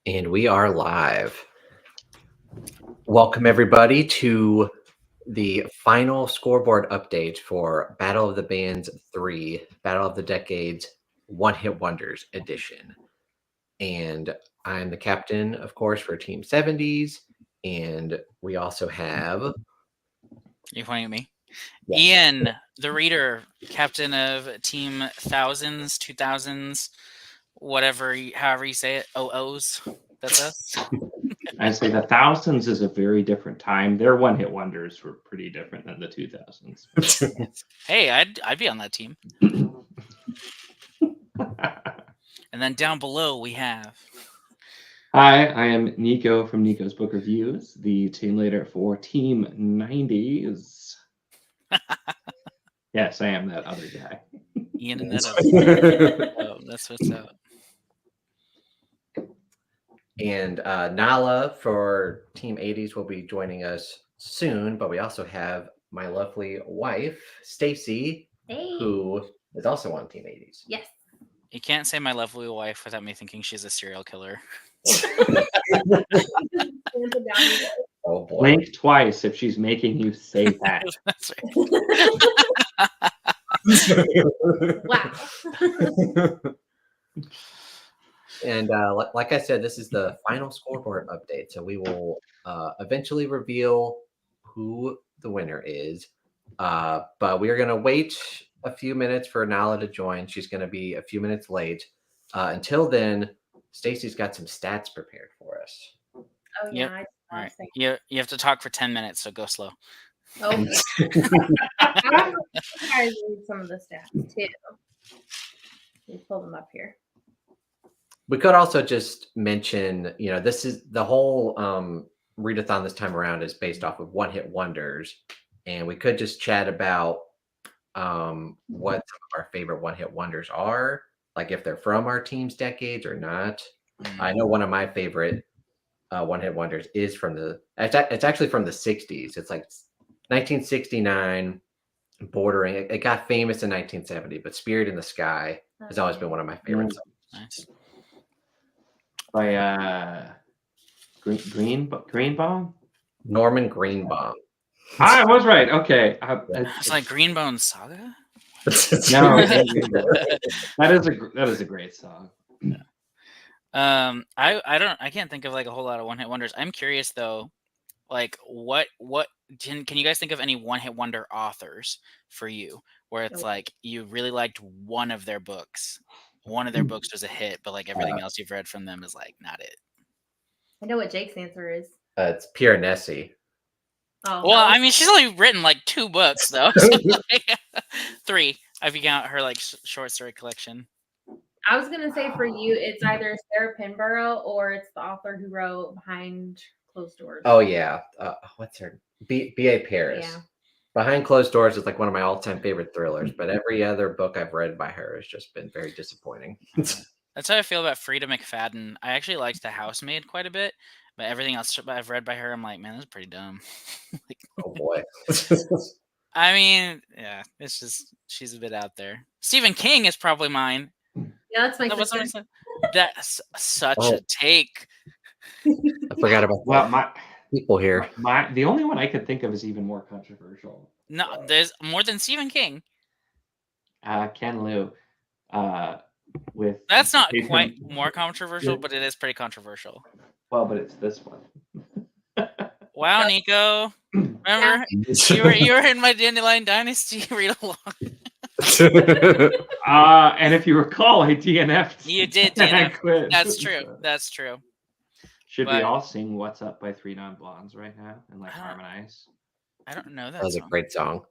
And we are live. Welcome, everybody, to the final scoreboard update for Battle of the Bands 3, Battle of the Decades One Hit Wonders edition. And I'm the captain, of course, for Team 70s. And we also have. You're pointing at me? Yes. Ian, the reader, captain of Team Thousands, 2000s, whatever, however you say it, OOs. That's us. I'd say the thousands is a very different time. Their one-hit wonders were pretty different than the 2000s. Hey, I'd be on that team. And then down below we have. Hi, I am Nico from Nico's Book Reviews, the team leader for Team 90s. Yes, I am that other guy. Ian and that other. Oh, that's what's up. And Nala for Team 80s will be joining us soon, but we also have my lovely wife, Stacy, who is also on Team 80s. Yes. You can't say my lovely wife without me thinking she's a serial killer. Oh boy. Blink twice if she's making you say that. That's Wow. And like I said, this is the final scoreboard update. So we will eventually reveal who the winner is. But we are going to wait a few minutes for Nala to join. She's going to be a few minutes late. Until then, Stacy's got some stats prepared for us. Oh, yeah. Yep. All right. You have to talk for 10 minutes, so go slow. Oh, I guys read some of the stats too. Let me pull them up here. We could also just mention, this is the whole readathon this time around is based off of one-hit wonders. And we could just chat about what some of our favorite one-hit wonders are, like if they're from our team's decades or not. I know one of my favorite one-hit wonders is it's actually from the 60s. It's like 1969, bordering. It got famous in 1970, but Spirit in the Sky has always been one of my favorite songs. Nice. By Greenbaum? Norman Greenbaum. I was right. Okay. It's like Greenbone Saga? No, that is a great song. I can't think of like a whole lot of one-hit wonders. I'm curious though, like what can you guys think of any one-hit wonder authors for you where it's like you really liked one of their books? One of their books was a hit, but like everything else you've read from them is like not it. I know what Jake's answer is. It's Pierre Nessie. Oh, well, I mean, she's only written like 2 books though. So, like, 3. If you count her like short story collection. I was gonna say for you, it's either Sarah Pinborough or it's the author who wrote Behind Closed Doors. Oh yeah, what's her? B.A. Paris. Yeah. Behind Closed Doors is like one of my all-time favorite thrillers, but every other book I've read by her has just been very disappointing. That's how I feel about Frida McFadden. I actually liked The Housemaid quite a bit, but everything else I've read by her, I'm like, man, this is pretty dumb. Like, oh boy. I mean, yeah, it's just she's a bit out there. Stephen King is probably mine. Yeah, that's my sister. That's such a take. I forgot about my people here. The only one I could think of is even more controversial. No, there's more than Stephen King. Ken Liu. With that's not quite more controversial, but it is pretty controversial. Well, but it's this one. Wow, Nico! Remember you were in my Dandelion Dynasty read along. And if you recall, I DNF'd. You did DNF. DNF. I quit. That's true. That's true. Should we all sing "What's Up" by 3 Non-Blondes right now and like harmonize? I don't know that. That was a great song.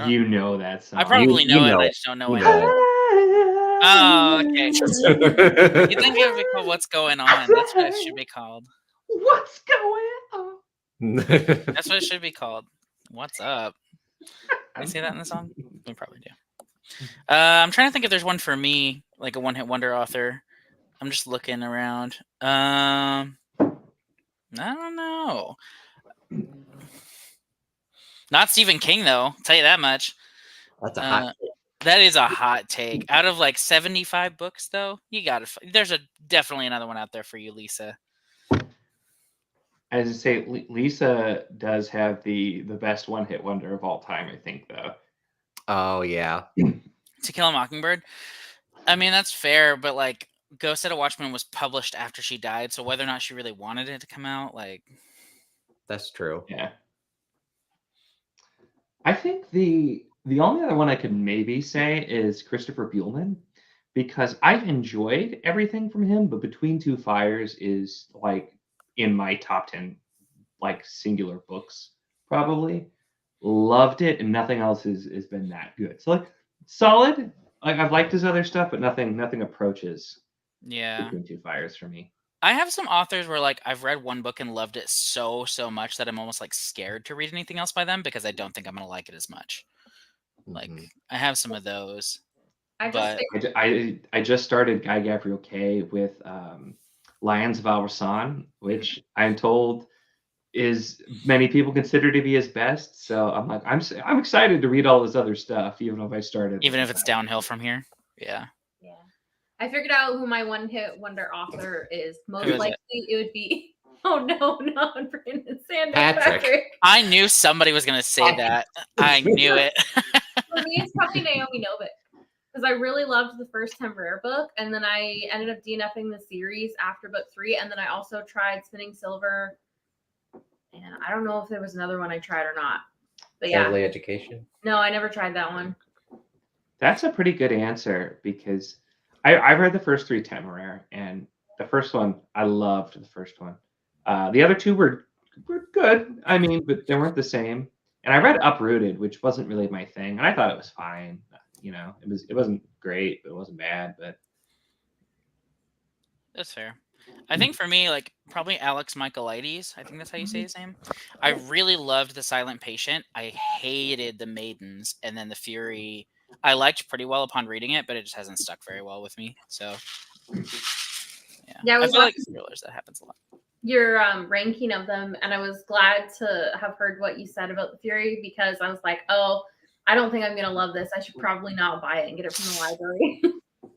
You know that song. I probably know it. I just don't know it. Oh, okay. You think it would be called "What's Going On"? That's what it should be called. What's going on? That's what it should be called. What's up? Can you say that in the song? We probably do. I'm trying to think if there's one for me, like a one-hit wonder author. I'm just looking around. I don't know. Not Stephen King, though. I'll tell you that much. That's a hot take. That is a hot take. Out of like 75 books, though, you got to. There's definitely another one out there for you, Lisa. As I say, Lisa does have the best one-hit wonder of all time, I think, though. Oh yeah. To Kill a Mockingbird. I mean, that's fair, but like Ghost at a Watchman was published after she died, so whether or not she really wanted it to come out, like, That's true. Yeah. I think the only other one I could maybe say is Christopher Buehlman, because I've enjoyed everything from him, but Between Two Fires is like in my top 10 like singular books, probably. Loved it, and nothing else has been that good. So like solid. Like I've liked his other stuff, but nothing approaches yeah. Between Two Fires for me. I have some authors where like I've read one book and loved it so much that I'm almost like scared to read anything else by them because I don't think I'm gonna like it as much. Like Mhm. I have some of those. I just But think I just started Guy Gabriel Kay with Lions of Alrasan, which I'm told is many people consider to be his best. So I'm like, I'm excited to read all his other stuff, even if I started. even with if it's that. downhill from here. Yeah. yeah. I figured out who my one-hit wonder author is. Most Who is it? likely it would be oh no, not Brandon Sanders. Patrick. I knew somebody was gonna say that. I knew it. For me, it's probably Naomi Novik. Because I really loved the first Temporary book, and then I ended up DNFing the series after book 3, and then I also tried Spinning Silver, and I don't know if there was another one I tried or not. But yeah, Early education. no, I never tried that one. That's a pretty good answer because I've read the first 3 Temporary, and the first one I loved the first one. The other 2 were good. I mean, but they weren't the same. And I read Uprooted, which wasn't really my thing, and I thought it was fine. You know, it wasn't great, but it wasn't bad. But That's fair. I think for me, like probably Alex Michaelides. I think that's how you say his name. I really loved The Silent Patient. I hated The Maidens, and then The Fury. I liked pretty well upon reading it, but it just hasn't stuck very well with me. So Yeah, I I was feel like watching thrillers that happens a lot. your ranking of them, and I was glad to have heard what you said about the Fury because I was like, oh, I don't think I'm gonna love this. I should probably not buy it and get it from the library.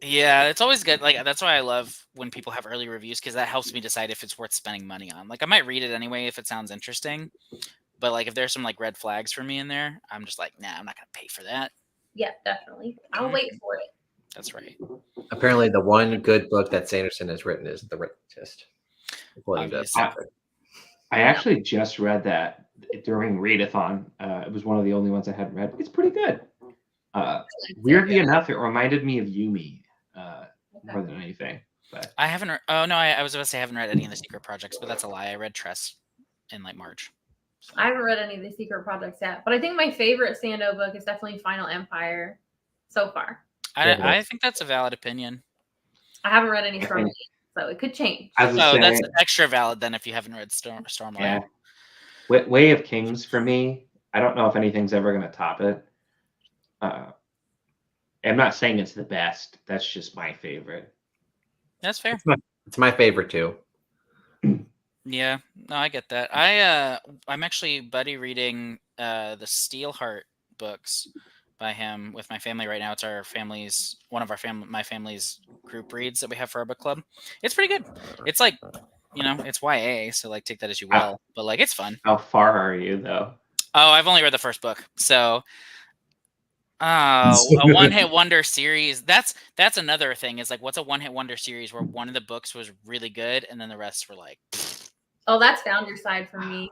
Yeah, it's always good. Like that's why I love when people have early reviews because that helps me decide if it's worth spending money on. Like I might read it anyway if it sounds interesting, but like if there's some like red flags for me in there, I'm just like, nah, I'm not gonna pay for that. Yeah, definitely. I'll wait for it. That's right. Apparently, the one good book that Sanderson has written is The Witness, according to Obviously. Patrick. I actually just read that during Readathon. It was one of the only ones I hadn't read. It's pretty good. Weirdly enough, it reminded me of Yumi more than anything. But I haven't. Oh no, I was about to say I haven't read any of the secret projects, but that's a lie. I read Tress in like March. So. I haven't read any of the secret projects yet, but I think my favorite Sando book is definitely Final Empire so far. I think that's a valid opinion. I haven't read any Stormlight, so it could change. as Oh, I that's say, extra valid then if you haven't read Stormlight. yeah, Way of Kings for me. I don't know if anything's ever going to top it. I'm not saying it's the best. That's just my favorite. That's fair. It's my favorite too. Yeah, no, I get that. I'm actually buddy reading the Steelheart books by him with my family right now. It's my family's group reads that we have for our book club. It's pretty good. It's like, it's YA, so like take that as you will. But like it's fun. How far are you though? Oh, I've only read the first book, so a one-hit wonder series. That's another thing. Is like, what's a one-hit wonder series where one of the books was really good and then the rest were like. Oh, that's Foundry Side for me.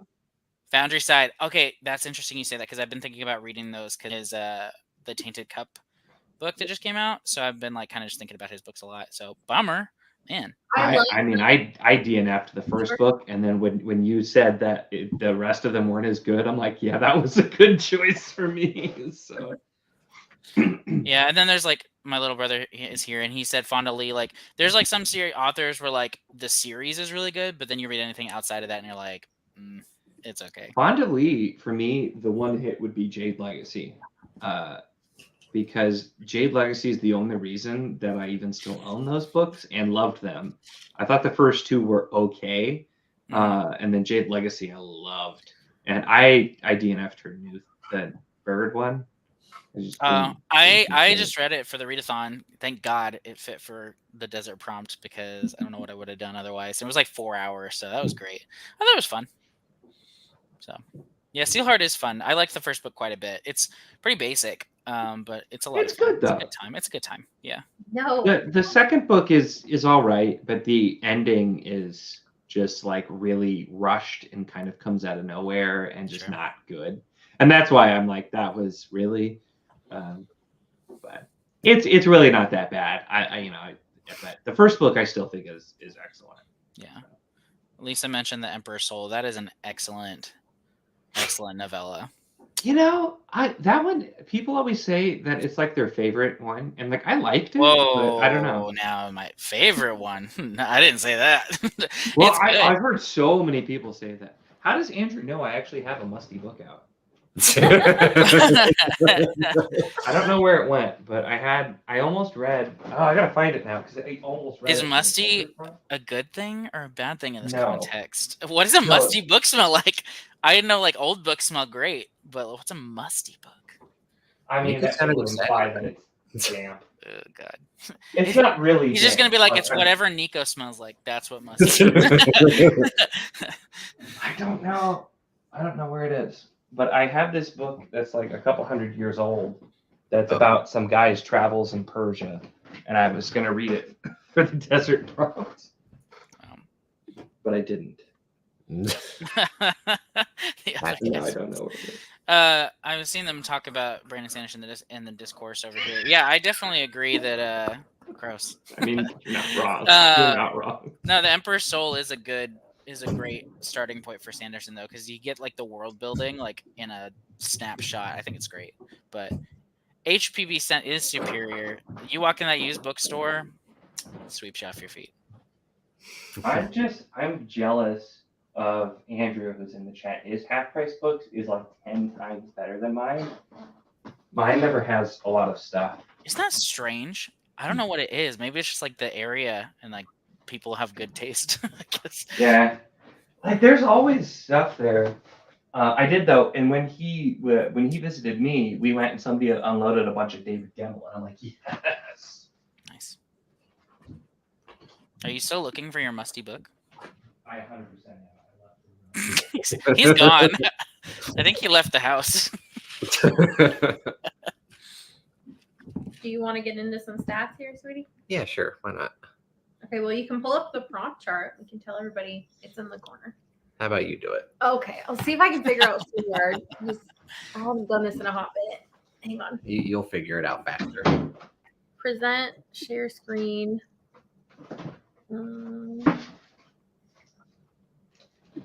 Foundry Side. Okay, that's interesting you say that because I've been thinking about reading those because the Tainted Cup book that just came out. So I've been like kind of just thinking about his books a lot. So bummer, man. I DNF'd the first book, and then when you said that the rest of them weren't as good, I'm like, yeah, that was a good choice for me. So yeah, and then there's like my little brother is here, and he said Fonda Lee. Like, there's like some series authors where like the series is really good, but then you read anything outside of that, and you're like, it's okay. Fonda Lee for me, the one hit would be Jade Legacy, because Jade Legacy is the only reason that I even still own those books and loved them. I thought the first 2 were okay, and then Jade Legacy I loved, and I DNF'd her the Bird one. I just read it for the readathon. Thank God it fit for the desert prompt because I don't know what I would have done otherwise. It was like 4 hours, so that was great. I thought it was fun. So yeah, Steelheart is fun. I like the first book quite a bit. It's pretty basic, but it's a lot It's of fun. good, It's a though. good time. It's a good time. Yeah. No. The second book is all right, but the ending is just like really rushed and kind of comes out of nowhere and just Sure. not good. And that's why I'm like, that was really, but it's really not that bad. But the first book I still think is excellent. Yeah. Lisa mentioned The Emperor's Soul. That is an excellent novella. You know, that one, people always say that it's like their favorite one, and like I liked it, Whoa! but I don't know. Now my favorite one. No, I didn't say that. Well, It's good. I've heard so many people say that. How does Andrew know I actually have a musty book out? I don't know where it went, but I almost read. Oh, I gotta find it now because I almost read. Is it. musty a good thing or a bad thing in this No. context? What does a musty book smell like? I know like old books smell great, but what's a musty book? I mean, that would imply that it's damp. Oh God. It's not really. He's just gonna be like, it's whatever Nico smells like. That's what musty. I don't know. I don't know where it is. But I have this book that's like a couple 100 years old. That's about some guy's travels in Persia, and I was gonna read it for the desert prompt, but I didn't. I don't know what it is. I was seeing them talk about Brandon Sanderson in the discourse over here. Yeah, I definitely agree that. Gross. I mean, you're not wrong. You're not wrong. No, The Emperor's Soul is a great starting point for Sanderson though, because you get like the world building like in a snapshot. I think it's great, but HPV Scent is superior. You walk in that used bookstore, sweeps you off your feet. I'm jealous of Andrew, who's in the chat. His half price books is like 10 times better than mine. Mine never has a lot of stuff. Isn't that strange? I don't know what it is. Maybe it's just like the area and like people have good taste. I guess. Yeah, like there's always stuff there. I did though, and when he visited me, we went and somebody unloaded a bunch of David Gemmell, and I'm like, yes. Nice. Are you still looking for your musty book? I 100% am. He's gone. I think he left the house. Do you want to get into some stats here, sweetie? Yeah, sure. Why not? Okay, well, you can pull up the prompt chart. We can tell everybody it's in the corner. How about you do it? Okay, I'll see if I can figure out SCOREBOARD. I haven't done this in a hot minute. Hang on. You'll figure it out faster. Present, share screen. I'll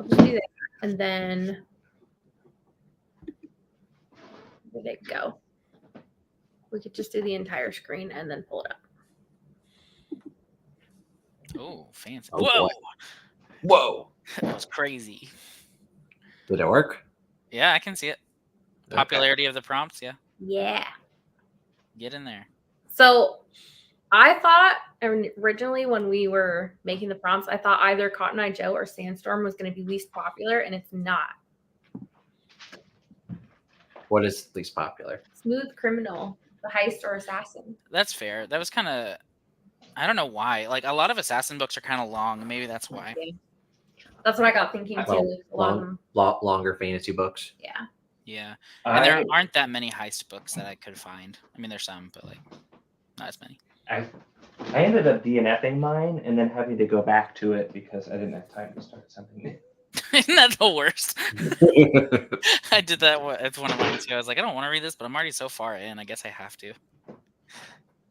just do that. And then, where did it go? We could just do the entire screen and then pull it up. Oh, fancy. Oh, Whoa. boy. Whoa. That was crazy. Did it work? Yeah, I can see it. Popularity of the prompts, yeah. Yeah. Get in there. So I thought originally when we were making the prompts, I thought either Cotton Eye Joe or Sandstorm was going to be least popular, and it's not. What is least popular? Smooth Criminal, the heist or assassin. That's fair. That was kind of, I don't know why. Like a lot of assassin books are kind of long. Maybe that's why. That's what I got thinking too. Longer fantasy books. Yeah. Yeah. And there aren't that many heist books that I could find. I mean, there's some, but like not as many. I ended up DNFing mine and then having to go back to it because I didn't have time to start something new. Isn't that the worst? I did that with one of mine too. I was like, I don't want to read this, but I'm already so far in. I guess I have to.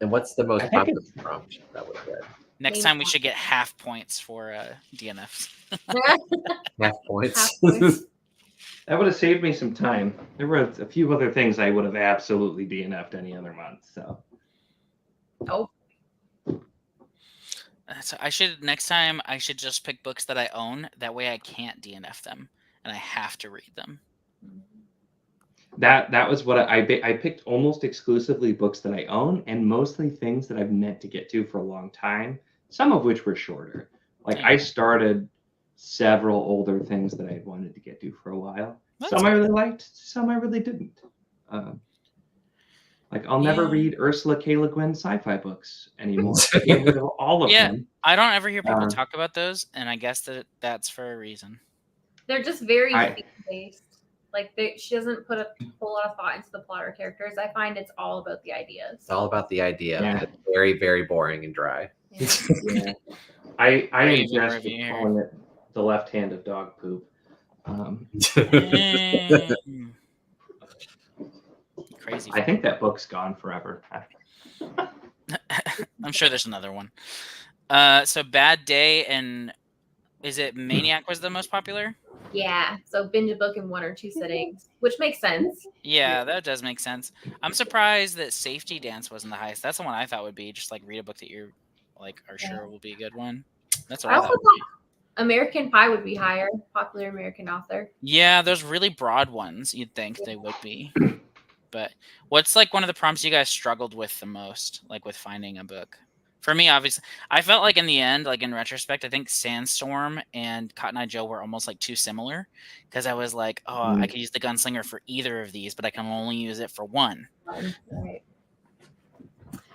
And what's the most popular prompt that was read? Next time we should get half points for DNFs. Half points. Half points. That would have saved me some time. There were a few other things I would have absolutely DNF'd any other month. So. Oh. So next time I should just pick books that I own. That way I can't DNF them and I have to read them. That was what I picked almost exclusively books that I own and mostly things that I've meant to get to for a long time, some of which were shorter. Like I started several older things that I wanted to get to for a while. Some I really liked, some I really didn't. Like, I'll never Yeah. read Ursula K. Le Guin sci-fi books anymore. I get rid of all of Yeah. them. I don't ever hear people talk about those, and I guess that's for a reason. They're just very I- theme-based. Like she doesn't put a whole lot of thought into the plot or characters. I find it's all about the ideas. It's all about the idea. Yeah. It's very, very boring and dry. Yeah. Yeah. I Raven ingest review here. calling it the left hand of dog poop. Mm. Crazy. I think that book's gone forever. I'm sure there's another one. So Bad Day and is it Maniac was the most popular? Yeah. So binge a book in 1 or 2 sittings, which makes sense. Yeah, that does make sense. I'm surprised that Safety Dance wasn't the highest. That's the one I thought would be just like read a book that you're like are sure will be a good one. That's what I I also thought. thought American Pie would be higher. Popular American author. Yeah, those really broad ones you'd think they would be. But what's like one of the prompts you guys struggled with the most, like with finding a book? For me, obviously, I felt like in the end, like in retrospect, I think Sandstorm and Cotton Eye Joe were almost like too similar because I was like, oh, I could use the Gunslinger for either of these, but I can only use it for one. Right.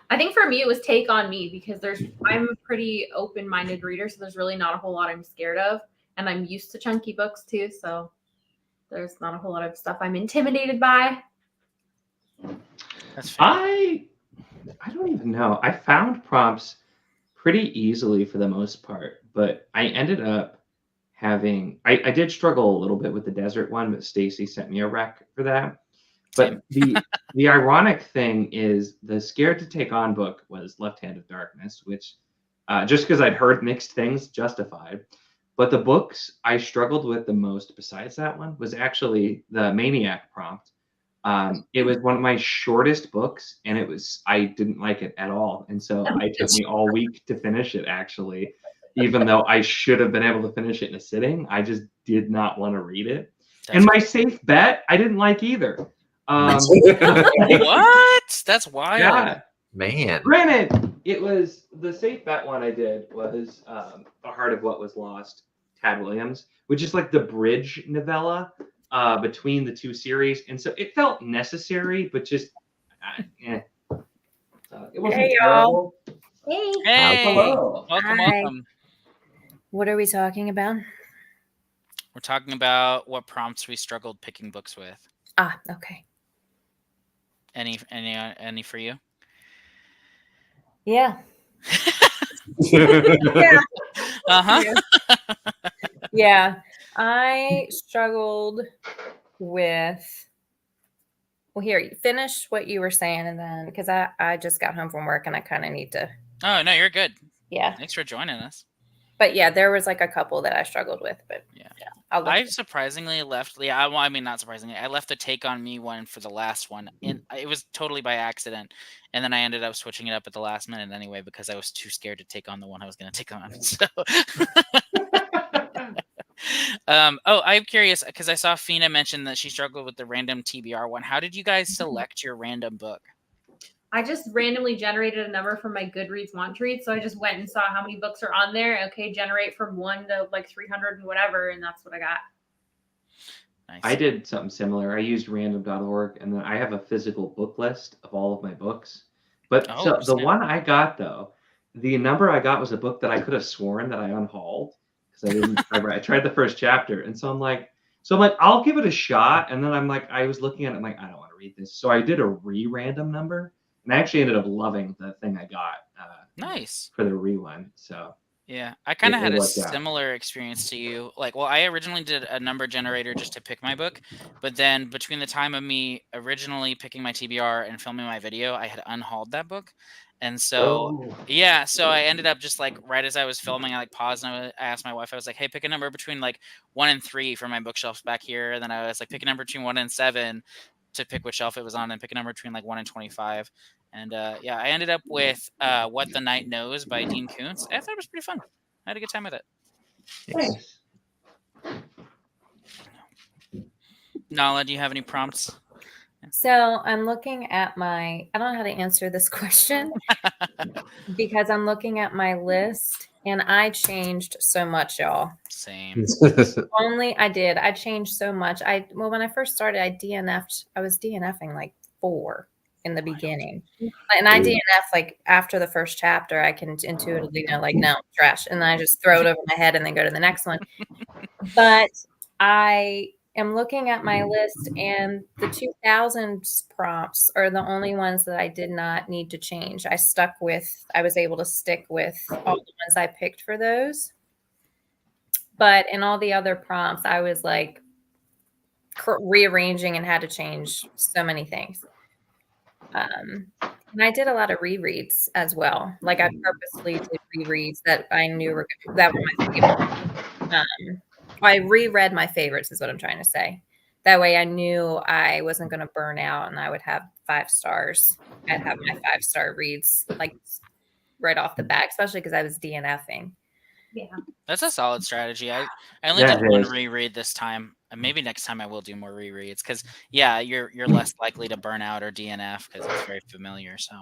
I think for me it was Take on Me because I'm a pretty open-minded reader, so there's really not a whole lot I'm scared of, and I'm used to chunky books too, so there's not a whole lot of stuff I'm intimidated by. That's fair. I don't even know. I found prompts pretty easily for the most part, but I ended up having I did struggle a little bit with the desert one, but Stacy sent me a rec for that. But the ironic thing is the Scared to Take On book was Left Hand of Darkness, which just because I'd heard mixed things, justified. But the books I struggled with the most besides that one was actually the Maniac prompt. It was one of my shortest books, and I didn't like it at all. And so it took me all week to finish it, actually, even though I should have been able to finish it in a sitting. I just did not want to read it. And my safe bet, I didn't like either. What? That's wild. Yeah. Man. Granted, it was the safe bet one I did was The Heart of What Was Lost, Tad Williams, which is like the bridge novella between the two series, and so it felt necessary, but just it wasn't terrible. Hey. Hey, Hello. welcome, Hi. welcome. What are we talking about? We're talking about what prompts we struggled picking books with. Ah, okay. Any for you? Yeah. Uh huh. Yeah. I struggled with. Well, here, finish what you were saying, and then because I just got home from work and I kind of need to. Oh no, you're good. Yeah. Thanks for joining us. But yeah, there was like a couple that I struggled with, but Yeah. I'll look I at it. surprisingly left. Yeah, well, I mean, not surprisingly, I left the Take on Me one for the last one, and it was totally by accident. And then I ended up switching it up at the last minute anyway because I was too scared to take on the one I was going to take on. So, I'm curious because I saw Fina mention that she struggled with the random TBR one. How did you guys select your random book? I just randomly generated a number from my Goodreads want to read. So I just went and saw how many books are on there. Okay, generate from 1 to like 300 and whatever, and that's what I got. Nice. I did something similar. I used random.org, and then I have a physical book list of all of my books. But so the one I got, though, the number I got was a book that I could have sworn that I unhauled because I didn't. I tried the first chapter, and so I'm like, I'll give it a shot. And then I was looking at it, I'm like, I don't want to read this. So I did a random number. And I actually ended up loving the thing I got. Nice. For the one. So yeah, I kind of had a worked out. similar experience to you. Like, well, I originally did a number generator just to pick my book, but then between the time of me originally picking my TBR and filming my video, I had unhauled that book. And so, yeah, so I ended up just like right as I was filming, I like paused and I asked my wife, I was like, hey, pick a number between like 1 and 3 for my bookshelves back here. And then I was like, pick a number between 1 and 7 to pick which shelf it was on, and pick a number between like 1 and 25. And yeah, I ended up with What the Night Knows by Dean Koontz. I thought it was pretty fun. I had a good time with it. Nice. Nala, do you have any prompts? So I'm looking at I don't know how to answer this question because I'm looking at my list and I changed so much, y'all. Same. I changed so much. When I first started, I was DNFing like 4. in the beginning. And I DNF like after the first chapter, I can intuitively know like, no, trash. And then I just throw it over my head and then go to the next one. But I am looking at my list, and the 2000s prompts are the only ones that I did not need to change. I was able to stick with all the ones I picked for those. But in all the other prompts, I was like rearranging and had to change so many things. And I did a lot of rereads as well. Like I purposely did rereads that I knew that were my favorite. I reread my favorites is what I'm trying to say. That way I knew I wasn't going to burn out and I would have 5 stars. I'd have my 5-star reads like right off the bat, especially because I was DNFing. Yeah. That's a solid strategy. I only Yeah, did it one is. reread this time. And maybe next time I will do more rereads because you're less likely to burn out or DNF because it's very familiar. So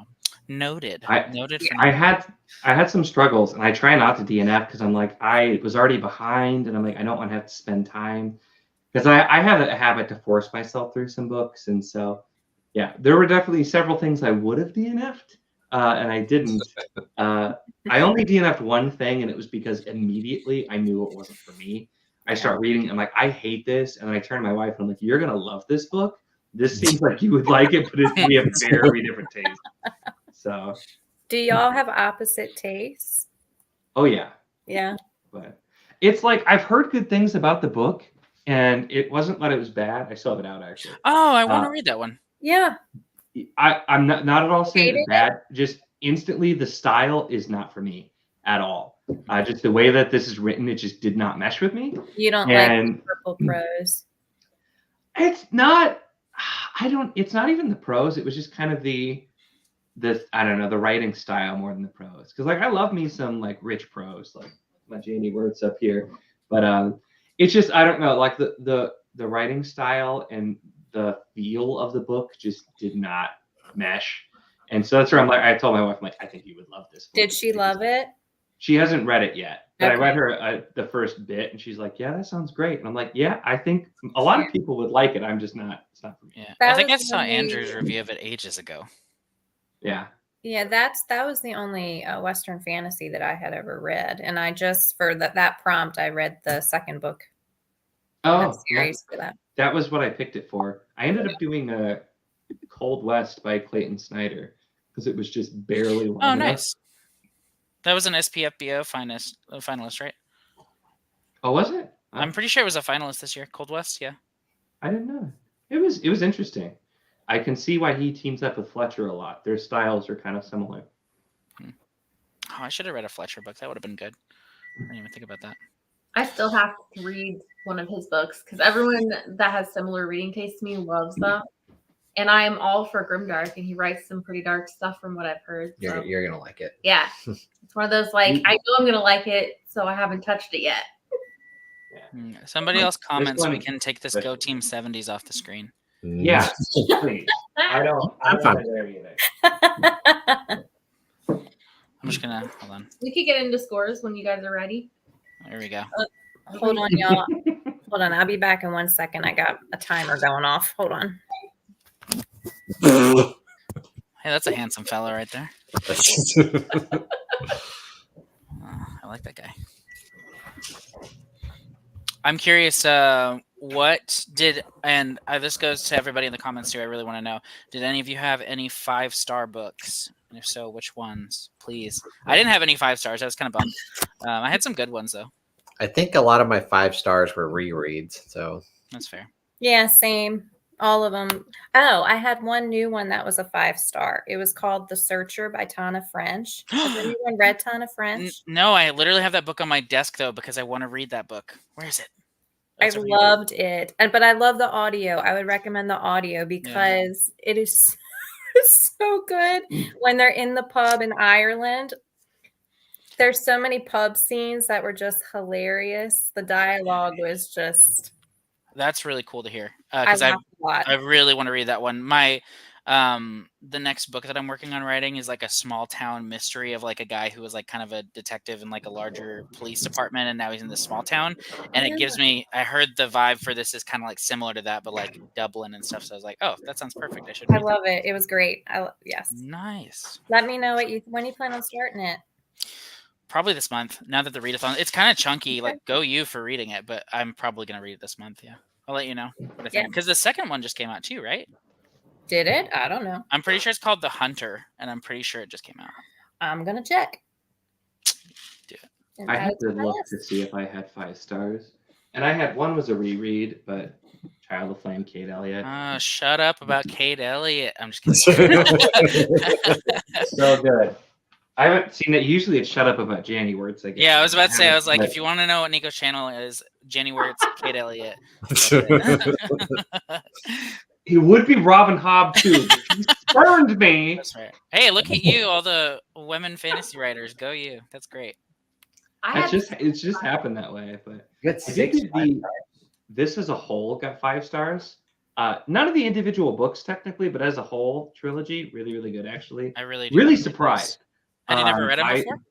noted. Noted for I had some struggles, and I try not to DNF because I'm like, I was already behind, and I'm like, I don't want to have to spend time because I have a habit to force myself through some books, and so yeah, there were definitely several things I would have DNF'd, and I didn't. I only DNF'd one thing, and it was because immediately I knew it wasn't for me. I start reading, I'm like, I hate this, and I turn to my wife, and I'm like, you're gonna love this book. This seems like you would like it, but we have very different tastes. So. Do y'all have opposite tastes? Oh yeah. Yeah. But it's like I've heard good things about the book, and it wasn't that it was bad. I still have it out actually. Oh, I want to read that one. Yeah. I'm not at all saying Hated it's bad. Just instantly, the style is not for me at all. Just the way that this is written, it just did not mesh with me. You don't like the purple prose. It's not. It's not even the prose. It was just kind of the I don't know, the writing style more than the prose. Because like I love me some like rich prose, like my Janie words up here. But it's just I don't know, like the writing style and the feel of the book just did not mesh. And so that's where I'm like, I told my wife, I'm like, I think you would love this book. Did she love it? She hasn't read it yet, but Okay. I read her the first bit, and she's like, "Yeah, that sounds great." And I'm like, "Yeah, I think a lot of people would like it. I'm just not. It's not for me." Yeah, That I think I was saw really- Andrew's review of it ages ago. Yeah. Yeah, that was the only Western fantasy that I had ever read, and I just for that prompt, I read the second book in that series for that. That was what I picked it for. I ended up doing a Cold West by Clayton Snyder because it was just barely long Oh, enough. nice. That was an SPFBO finalist, right? Oh, was it? I'm pretty sure it was a finalist this year. Cold West, yeah. I didn't know. It was interesting. I can see why he teams up with Fletcher a lot. Their styles are kind of similar. Oh, I should have read a Fletcher book. That would have been good. I didn't even think about that. I still have to read one of his books because everyone that has similar reading taste to me loves them. And I am all for grimdark, and he writes some pretty dark stuff from what I've heard. So. You're gonna like it. Yeah, it's one of those like I know I'm gonna like it, so I haven't touched it yet. Somebody else comments one- we can take this Go Team 70s off the screen. Yeah, please. I don't. I'm fine there either. I'm just gonna hold on. We could get into scores when you guys are ready. There we go. Hold on, y'all. Hold on. I'll be back in 1 second. I got a timer going off. Hold on. Hey, that's a handsome fella right there. I like that guy. I'm curious, what did, and this goes to everybody in the comments too, I really want to know, did any of you have any 5-star books? And if so, which ones, please? I didn't have any 5 stars. I was kind of bummed. I had some good ones, though. I think a lot of my 5 stars were rereads, so That's fair. Yeah, same. All of them. Oh, I had one new one that was a 5-star. It was called The Searcher by Tana French. Has anyone read Tana French? No, I literally have that book on my desk, though, because I want to read that book. Where is it? I loved it. But I love the audio. I would recommend the audio because it is so good when they're in the pub in Ireland. There's so many pub scenes that were just hilarious. The dialogue was just... That's really cool to hear. I Because laughed a lot. I really want to read that one. The next book that I'm working on writing is like a small town mystery of like a guy who was like kind of a detective in like a larger police department, and now he's in this small town. And it gives me, I heard the vibe for this is kind of like similar to that, but like Dublin and stuff. So I was like, oh, that sounds perfect. I should I read love it. It was great. Yes. that. Nice. Let me know when you plan on starting it. Probably this month. Now that the readathon, it's kind of chunky. Okay. Like, go you for reading it, but I'm probably gonna read it this month. Yeah, I'll let you know what I Yeah. think. Because the second one just came out too, right? Did it? I don't know. I'm pretty sure it's called The Hunter, and I'm pretty sure it just came out. I'm gonna check. Do it. And I add had it to my look list. to see if I had 5 stars, and I had one was a reread, but Child of Flame, Kate Elliott. Shut up about Kate Elliott. I'm just kidding. So good. I haven't seen it. Usually it's shut up about Janny Words. I guess. Yeah, I was about to say, I was like, But if you want to know what Nico's channel is, Jenny Words, Kate Elliott. That's it. he would be Robin Hobb too. But he spurned me. That's right. Hey, look at you, all the women fantasy writers. Go you. That's great. It's just happened that way. But Good I did 6 give this as a whole got 5 stars. None of the individual books technically, but as a whole trilogy, really, really good actually. I really do Really like those. surprised. Had you never read them before?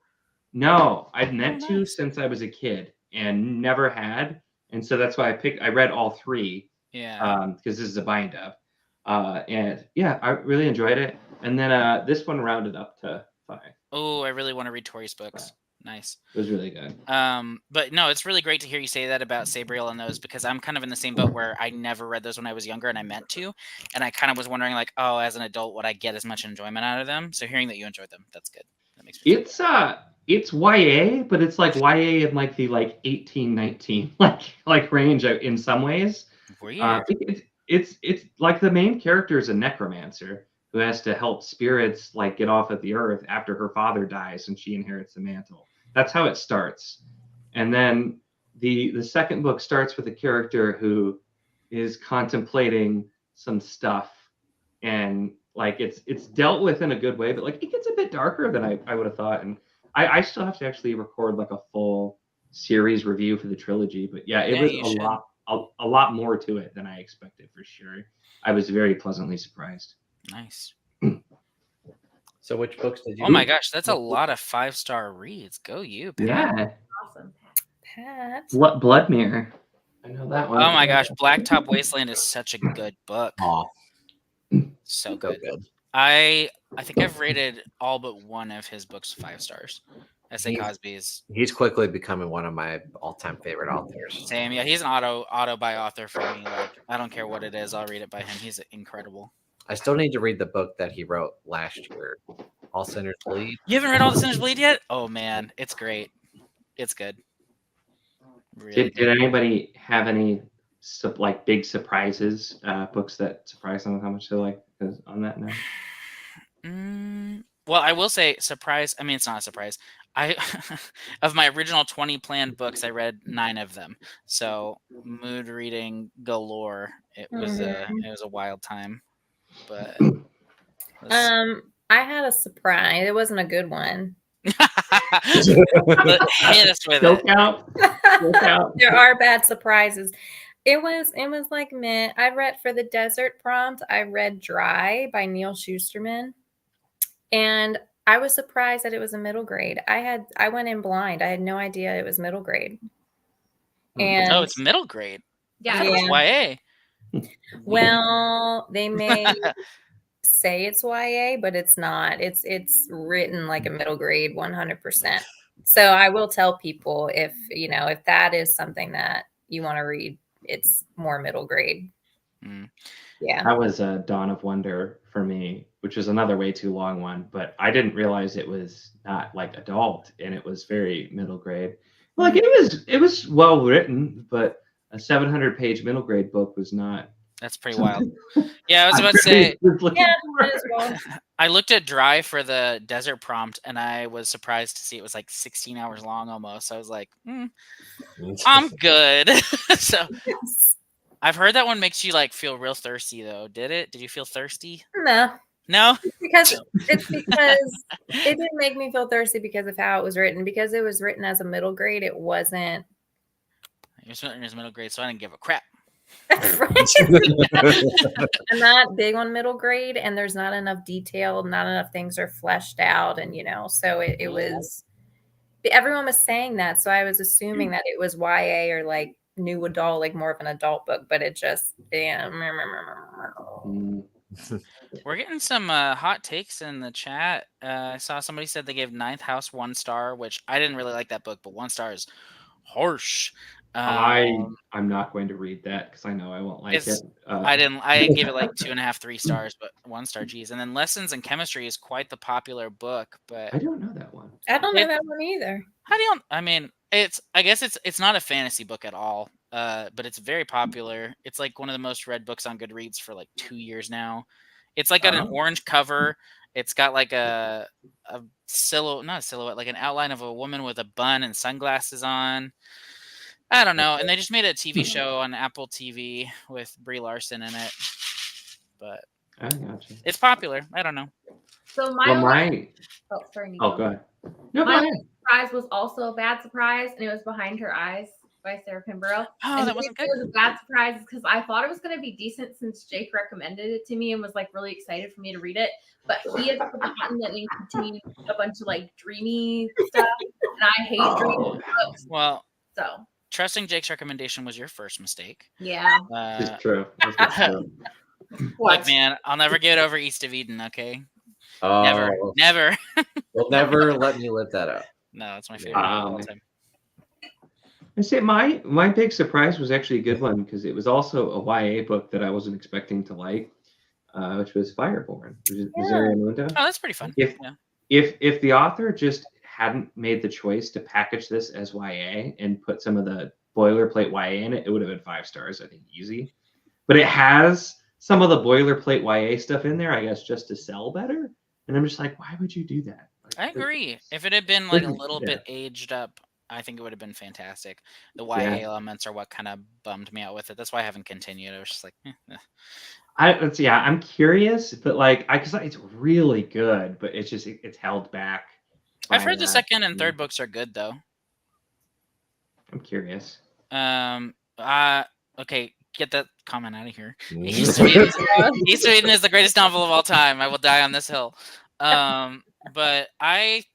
No, I'd meant to nice. since I was a kid and never had, and so that's why I read all 3. Yeah. Because this is a bind up. And yeah, I really enjoyed it. And then this one rounded up to 5. Oh, I really want to read Tori's books. Nice. It was really good. But no, it's really great to hear you say that about Sabriel and those, because I'm kind of in the same boat where I never read those when I was younger and I meant to. And I kind of was wondering like, oh, as an adult, would I get as much enjoyment out of them? So hearing that you enjoyed them, that's good. That makes me It's YA, but it's like YA in like the 18, 19 like range in some ways. weird. It's like the main character is a necromancer who has to help spirits like get off of the earth after her father dies and she inherits the mantle. That's how it starts. And then the second book starts with a character who is contemplating some stuff, and like it's dealt with in a good way, but like it gets a bit darker than I would have thought. And I still have to actually record like a full series review for the trilogy. But yeah, it was a lot more to it than I expected for sure. I was very pleasantly surprised. Nice. So which books did you Oh my gosh, that's a lot of 5-star reads. Go you, Pat. Yeah. Awesome. Pat. Blood Mirror. I know that one. Oh my gosh, Blacktop Wasteland is such a good book. Aw, So so good. good. I think I've rated all but one of his books 5 stars. S.A. He's- Cosby's. He's quickly becoming one of my all-time favorite authors. Same. Yeah, he's an auto by author for me. Like, I don't care what it is, I'll read it by him. He's incredible. I still need to read the book that he wrote last year, All Sinners Bleed. You haven't read All the Sinners Bleed yet? Oh man, it's great. It's good. Really Did anybody have any big surprises, books that surprised them with how much they like on that note? Well, I will say surprise. I mean, it's not a surprise. Of my original 20 planned books, I read 9 of them. So mood reading galore. It was a wild time. But I had a surprise. It wasn't a good one. hit us with Still it. count. Still count. There are bad surprises. It was like meh. I read for the desert prompt. I read Dry by Neil Shusterman, and I was surprised that it was a middle grade. I went in blind. I had no idea it was middle grade. And Oh, it's middle grade. Yeah. It was YA. well, they may say it's YA, but it's not. It's written like a middle grade 100%. So I will tell people if that is something that you want to read, it's more middle grade. Yeah. That was a Dawn of Wonder for me, which was another way too long one, but I didn't realize it was not like adult and it was very middle grade. Like it was well written, but a 700-page middle grade book was not. That's pretty wild. Yeah, I was about to say. Yeah, might as well. I looked at Dry for the desert prompt, and I was surprised to see it was like 16 hours long almost. So I was like, I'm good. So I've heard that one makes you like feel real thirsty, though. Did you feel thirsty? No. No. It's because it didn't make me feel thirsty because of how it was written. Because it was written as a middle grade, it wasn't. It was written as middle grade, so I didn't give a crap. I'm not big on middle grade, and there's not enough detail, not enough things are fleshed out, and so it was. Everyone was saying that, so I was assuming that it was YA or like new adult, like more of an adult book, but it just We're getting some hot takes in the chat. I saw somebody said they gave Ninth House 1 star, which I didn't really like that book, but 1 star is harsh. I'm not going to read that because I know I won't like it. It's I gave it like 2.5, 3 stars, but 1 star, geez. And then Lessons in Chemistry is quite the popular book, but I don't know that one. I don't know that one either. how do you? I mean, I guess it's not a fantasy book at all, but it's very popular. It's like one of the most read books on Goodreads for like 2 years now. It's like got an orange cover. It's got like a silhouette, not a silhouette, like an outline of a woman with a bun and sunglasses on. I don't know. And they just made a TV show on Apple TV with Brie Larson in it. But I gotcha. it's popular. I don't know. So oh, sorry, Nico. Oh, go ahead. No, My go ahead. surprise was also a bad surprise, and it was Behind Her Eyes by Sarah Pinborough. Oh, and that wasn't good. It was a bad surprise because I thought it was going to be decent since Jake recommended it to me and was like really excited for me to read it. But he had forgotten that it contained a bunch of like dreamy stuff, and I hate dreamy books. Well, So trusting Jake's recommendation was your first mistake. yeah, It's true. That's true. Look, man, I'll never get over East of Eden. Okay, Oh, never. Will never let me live that up. No, it's my favorite book of all time. I say my big surprise was actually a good one because it was also a YA book that I wasn't expecting to like, which was Fireborn, which is Rosario Mundo. Oh, that's pretty fun. If the author just hadn't made the choice to package this as YA and put some of the boilerplate YA in it, it would have been 5 stars, I think, easy. But it has some of the boilerplate YA stuff in there, I guess, just to sell better. And I'm just like, why would you do that? Like, I agree. If it had been like a little bit aged up, I think it would have been fantastic. The YA elements are what kind of bummed me out with it. That's why I haven't continued. I was just like, I'm curious, but like, because it's really good, but it's just it's held back. I've heard the second and third books are good though. I'm curious. Okay, get that comment out of here. East of Eden is the greatest novel of all time. I will die on this hill. But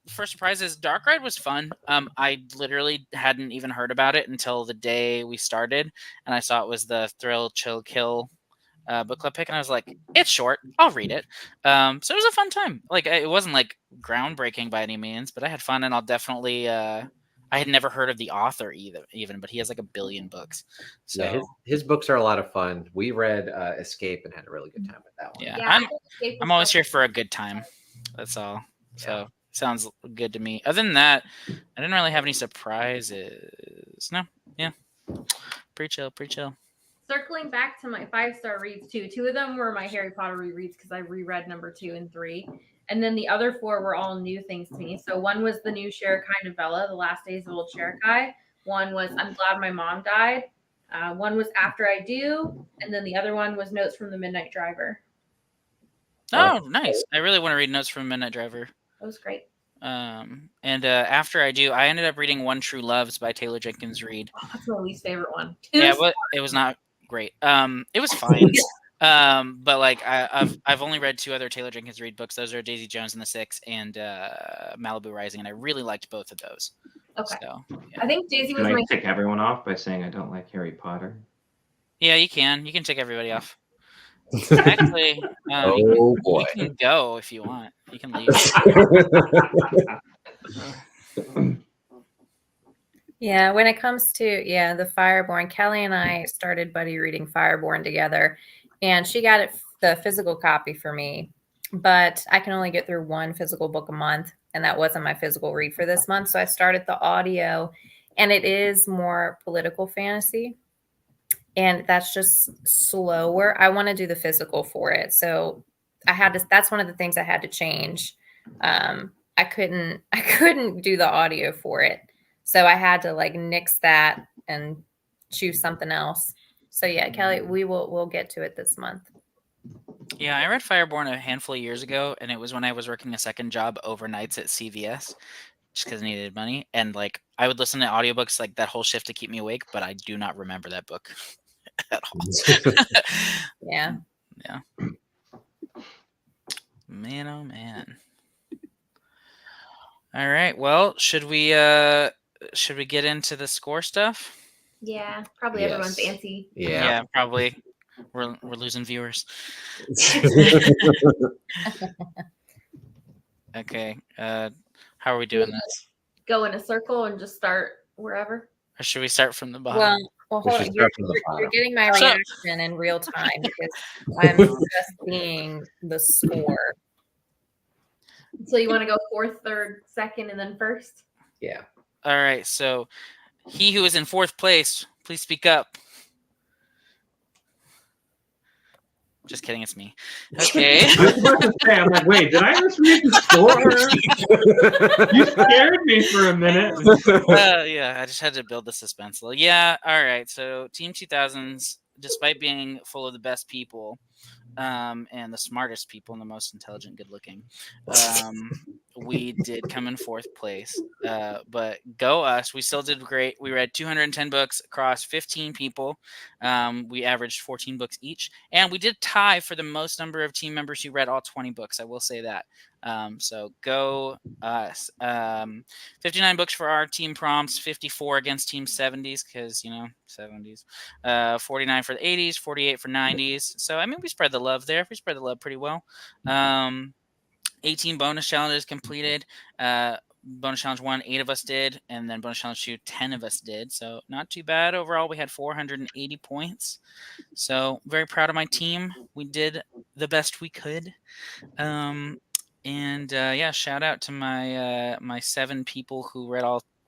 for surprises, Dark Ride was fun. I literally hadn't even heard about it until the day we started, and I saw it was the Thrill, Chill, Kill book club pick, and I was like, it's short, I'll read it. So it was a fun time. Like, it wasn't like groundbreaking by any means, but I had fun, and I'll definitely I had never heard of the author even, but he has like 1 billion books. So yeah, his books are a lot of fun. We read Escape and had a really good time with that one. Yeah, I'm always here for a good time. That's all. So sounds good to me. Other than that, I didn't really have any surprises. No, yeah, pretty chill. Circling back to my 5-star reads too. 2 of them were my Harry Potter rereads because I reread number 2 and 3. And then the other 4 were all new things to me. So one was the new Sherikai novella, The Last Days of Old Sherikai. One was I'm Glad My Mom Died. One was After I Do. And then the other one was Notes from the Midnight Driver. Oh, nice. I really want to read Notes from a Midnight Driver. That was great. And After I Do, I ended up reading One True Loves by Taylor Jenkins Reid. Oh, that's my least favorite one. Yeah, but it was not great. It was fine. But like I've only read 2 other Taylor Jenkins Reid books. Those are Daisy Jones and the Six and Malibu Rising, and I really liked both of those. Okay. So, yeah. I think Daisy was Can I tick everyone off by saying I don't like Harry Potter? Yeah, you can. You can tick everybody off. Actually, oh boy, you can go if you want. You can leave. Yeah, when it comes to the Fireborn, Kelly and I started buddy reading Fireborn together, and she got the physical copy for me, but I can only get through 1 physical book a month, and that wasn't my physical read for this month. So I started the audio, and it is more political fantasy, and that's just slower. I want to do the physical for it, so that's one of the things I had to change. I couldn't do the audio for it. So I had to like nix that and choose something else. So yeah, Kelly, we'll get to it this month. Yeah, I read Fireborn a handful of years ago, and it was when I was working a second job overnights at CVS, just because I needed money. And like I would listen to audiobooks like that whole shift to keep me awake, but I do not remember that book. at all. Yeah. Yeah. Man, oh man. All right. Well, should we get into the score stuff? Yeah, probably everyone's Yes. antsy. Yeah. Probably. We're losing viewers. Okay. How are we doing this? Go in a circle and just start wherever. Or should we start from the bottom? Well, We hold should on. start from the You're bottom. getting my So- reaction in real time because I'm just seeing the score. So you want to go fourth, third, second, and then first? Yeah. All right. So, he who is in fourth place, please speak up. Just kidding, it's me. Okay. I was about to say, I'm like, wait, did I just read the score? You scared me for a minute. Yeah, I just had to build the suspense a little. Yeah, all right. So Team 2000s, despite being full of the best people, and the smartest people and the most intelligent, good looking, we did come in fourth place. But go us, we still did great. We read 210 books across 15 people. We averaged 14 books each, and we did tie for the most number of team members who read all 20 books. I will say that. So go us. 59 books for our team prompts, 54 against team 70s, because 70s. 49 for the 80s, 48 for 90s. So I mean, we spread the love there. We spread the love pretty well. 18 bonus challenges completed. Bonus challenge 1, 8 of us did, and then bonus challenge 2, 10 of us did. So not too bad overall. We had 480 points. So very proud of my team. We did the best we could. Shout out to my my 7 people who read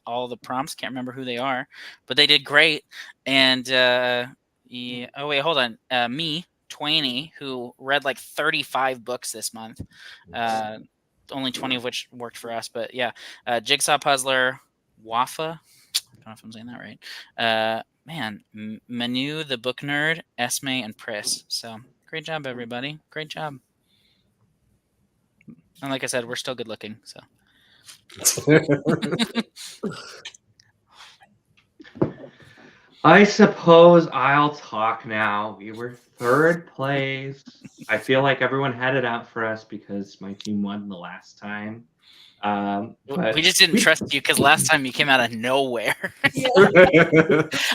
all the prompts. Can't remember who they are, but they did great. And oh wait, hold on. Me, Twainy, who read like 35 books this month. Only 20 of which worked for us, but yeah. Jigsaw Puzzler, Wafa. I don't know if I'm saying that right. Manu, the book nerd, Esme, and Pris. So great job, everybody. Great job. And like I said, we're still good looking. So I suppose I'll talk now. We were third place. I feel like everyone had it out for us because my team won the last time. But we just didn't trust you because last time you came out of nowhere. Yeah.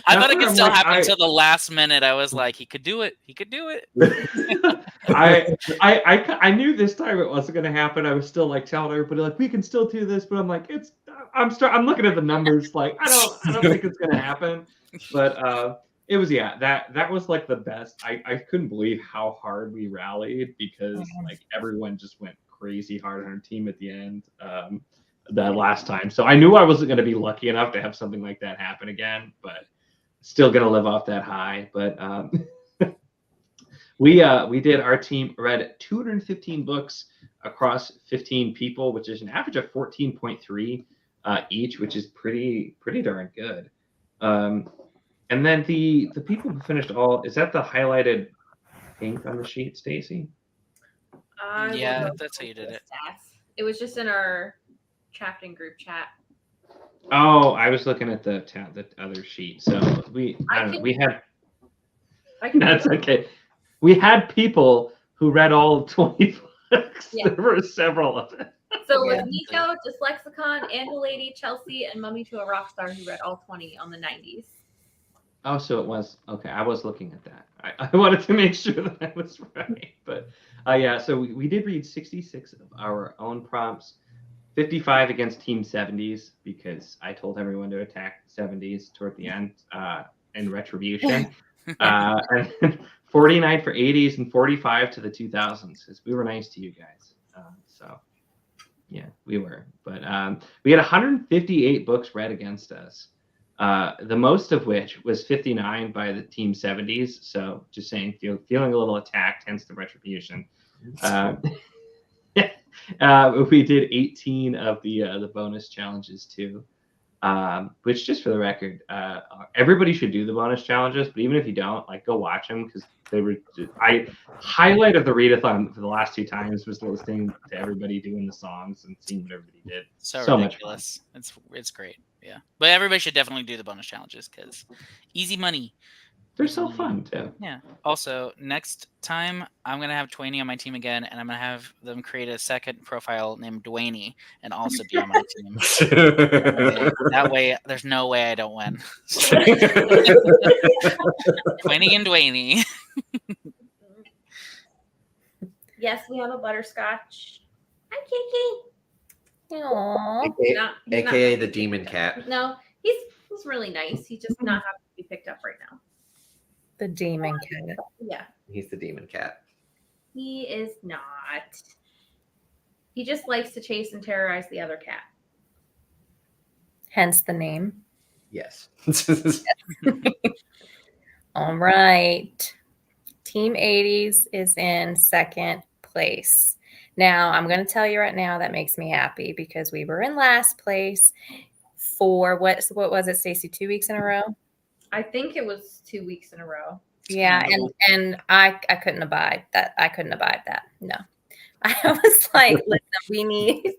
I thought it could I'm still like, happen until the last minute. I was like, he could do it. He could do it. I knew this time it wasn't going to happen. I was still like telling everybody like we can still do this, but I'm like I'm looking at the numbers like I don't think it's going to happen. But it was that was like the best. I couldn't believe how hard we rallied because like everyone just went crazy hard on our team at the end that last time. So I knew I wasn't going to be lucky enough to have something like that happen again, but still going to live off that high. But we did, our team read 215 books across 15 people, which is an average of 14.3 each, which is pretty darn good. And then the people who finished all, is that the highlighted pink on the sheet, Stacy? Yeah, that's how you did it. It was just in our Chapting group chat. Oh, I was looking at the other sheet. So that's okay. We had people who read all 20 books. Yeah. There were several of them. So it was Nico, Dyslexicon, and the lady, Chelsea, and Mummy to a Rockstar who read all 20 on the 90s. Oh, so it was. Okay, I was looking at that. I wanted to make sure that I was right. But so we did read 66 of our own prompts, 55 against Team 70s, because I told everyone to attack 70s toward the end in retribution. And 49 for 80s and 45 to the 2000s, because we were nice to you guys. So, yeah, we were. But we had 158 books read against us. The most of which was 59 by the Team 70s. So just saying, feeling a little attacked, hence the retribution. We did 18 of the bonus challenges too, which, just for the record, everybody should do the bonus challenges. But even if you don't, like, go watch them, because they were. Highlight of the readathon for the last 2 times was listening to everybody doing the songs and seeing what everybody did. So ridiculous. Much fun. It's great. Yeah, but everybody should definitely do the bonus challenges because easy money. They're so fun too. Yeah. Also, next time I'm gonna have Twaney on my team again, and I'm gonna have them create a second profile named Dwayne and also be on my team. That way, there's no way I don't win. Twaney and Dwayne. Yes, we have a butterscotch. Hi, Kiki. Aww. AKA, Not- he's not- AKA the demon cat. No, he's really nice. He's just not happy to be picked up right now. The demon cat. Yeah, He's the demon cat. he is not. He just likes to chase and terrorize the other cat. Hence the name. Yes. All right. Team 80s is in second place. Now, I'm going to tell you right now that makes me happy because we were in last place for what was it, Stacey? 2 weeks in a row? I think it was 2 weeks in a row. Yeah, and I couldn't abide that. I couldn't abide that. No. I was like, listen, we need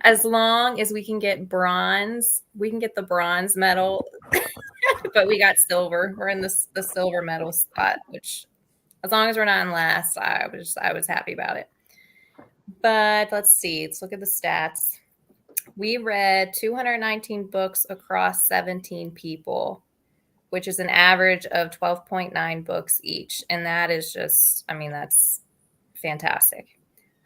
as long as we can get bronze, we can get the bronze medal, but we got silver. We're in the silver medal spot, which as long as we're not in last, I was happy about it. But let's see. Let's look at the stats. We read 219 books across 17 people, which is an average of 12.9 books each. And that is just, I mean, that's fantastic.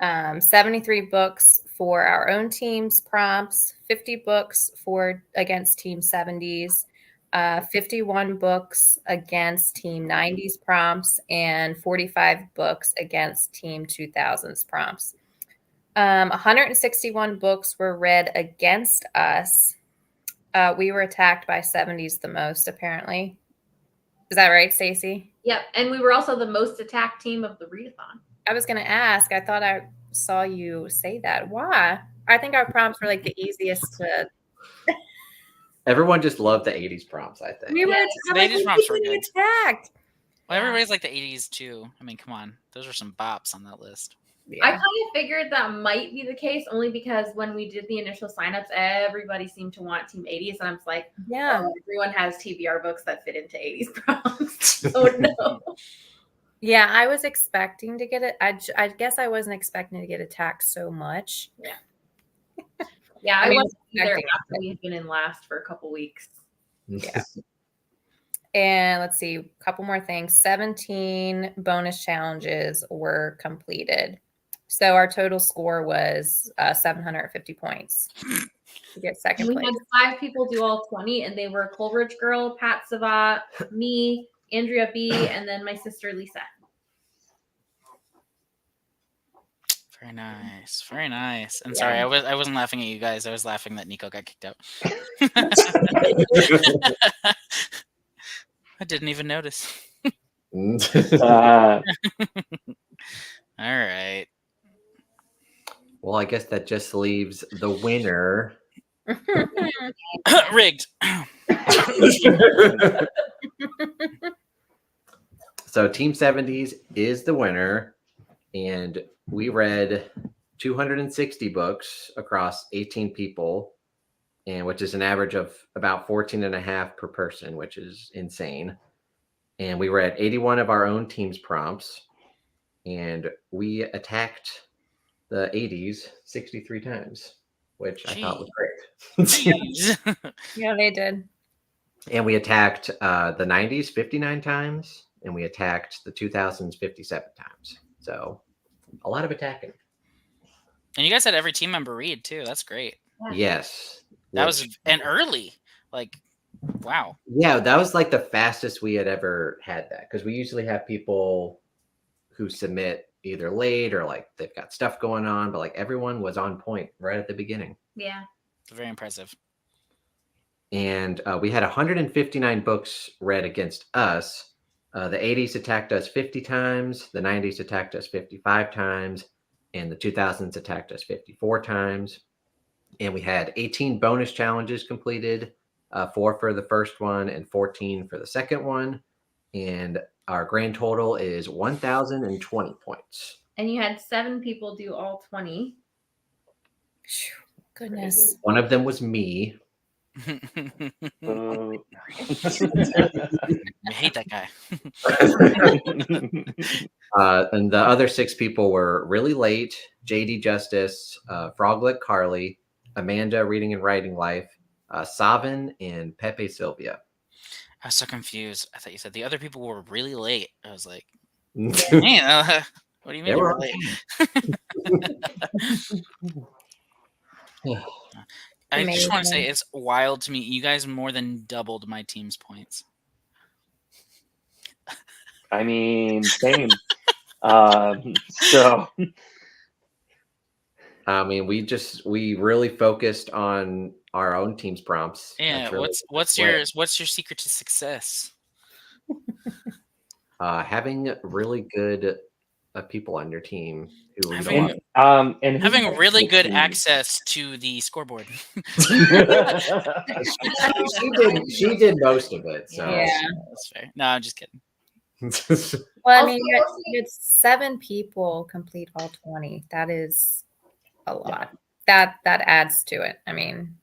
73 books for our own team's prompts, 50 books for against Team 70s, 51 books against Team 90s prompts, and 45 books against Team 2000s prompts. 161 books were read against us. We were attacked by 70s the most, apparently. Is that right, Stacey? Yep, and we were also the most attacked team of the readathon. I was going to ask. I thought I saw you say that. Why? I think our prompts were like the easiest to. Everyone just loved the 80s prompts, I think. We were the like, 80s prompts were we good. attacked. Well, everybody's like the 80s too. I mean, come on. Those are some bops on that list. Yeah. I kind of figured that might be the case only because when we did the initial signups, everybody seemed to want Team 80s. And I was like, Yeah. oh, everyone has TBR books that fit into 80s prompts. Oh, no. Yeah, I was expecting to get it. I guess I wasn't expecting to get attacked so much. Yeah, I I mean, wasn't either expecting after we've been in last for a couple weeks. Yeah. And let's see, a couple more things. 17 bonus challenges were completed. So our total score was 750 points to get second We place. had 5 people do all 20, and they were Coleridge Girl, Pat Savat, me, Andrea B, and then my sister Lisa. Very nice. Very nice. And Yeah. sorry, I wasn't laughing at you guys. I was laughing that Nico got kicked out. I didn't even notice. Uh, All right. Well, I guess that just leaves the winner. Rigged. So Team 70s is the winner, and we read 260 books across 18 people, and which is an average of about 14 and a half per person, which is insane. And we read 81 of our own team's prompts, and we attacked the 80s 63 times, which I thought was great. Jeez. Yeah, they did. And we attacked the 90s 59 times, and we attacked the 2000s 57 times. So a lot of attacking. And you guys had every team member read too. That's great. Yeah. Yes. That was an early. Like, wow. Yeah, that was like the fastest we had ever had that, because we usually have people who submit either late or like they've got stuff going on, but like everyone was on point right at the beginning. Yeah. It's very impressive. And we had 159 books read against us. The 80s attacked us 50 times, the 90s attacked us 55 times, and the 2000s attacked us 54 times. And we had 18 bonus challenges completed, 4 for the first one and 14 for the second one. And our grand total is 1,020 points. And you had 7 people do all 20. Phew, goodness. One of them was me. We hate that guy. And the other 6 people were Really Late, JD Justice, Froglet Carly, Amanda Reading and Writing Life, Savin, and Pepe Sylvia. I was so confused. I thought you said the other people were really late. I was like, They man, what do you mean were we're on late? time. I just want to say Amazing. it's wild to me. You guys more than doubled my team's points. I mean, same. So I mean, we really focused on our own team's prompts. Yeah, That's really what's your secret to success? having really good people on your team who read a Having- lot. and who's Having next really to the good team? access to the scoreboard. She did most of it. So Yeah. That's fair. No, I'm just kidding. Well, I Also, mean, it's 7 people complete all 20. That is a lot. That adds to it. I mean,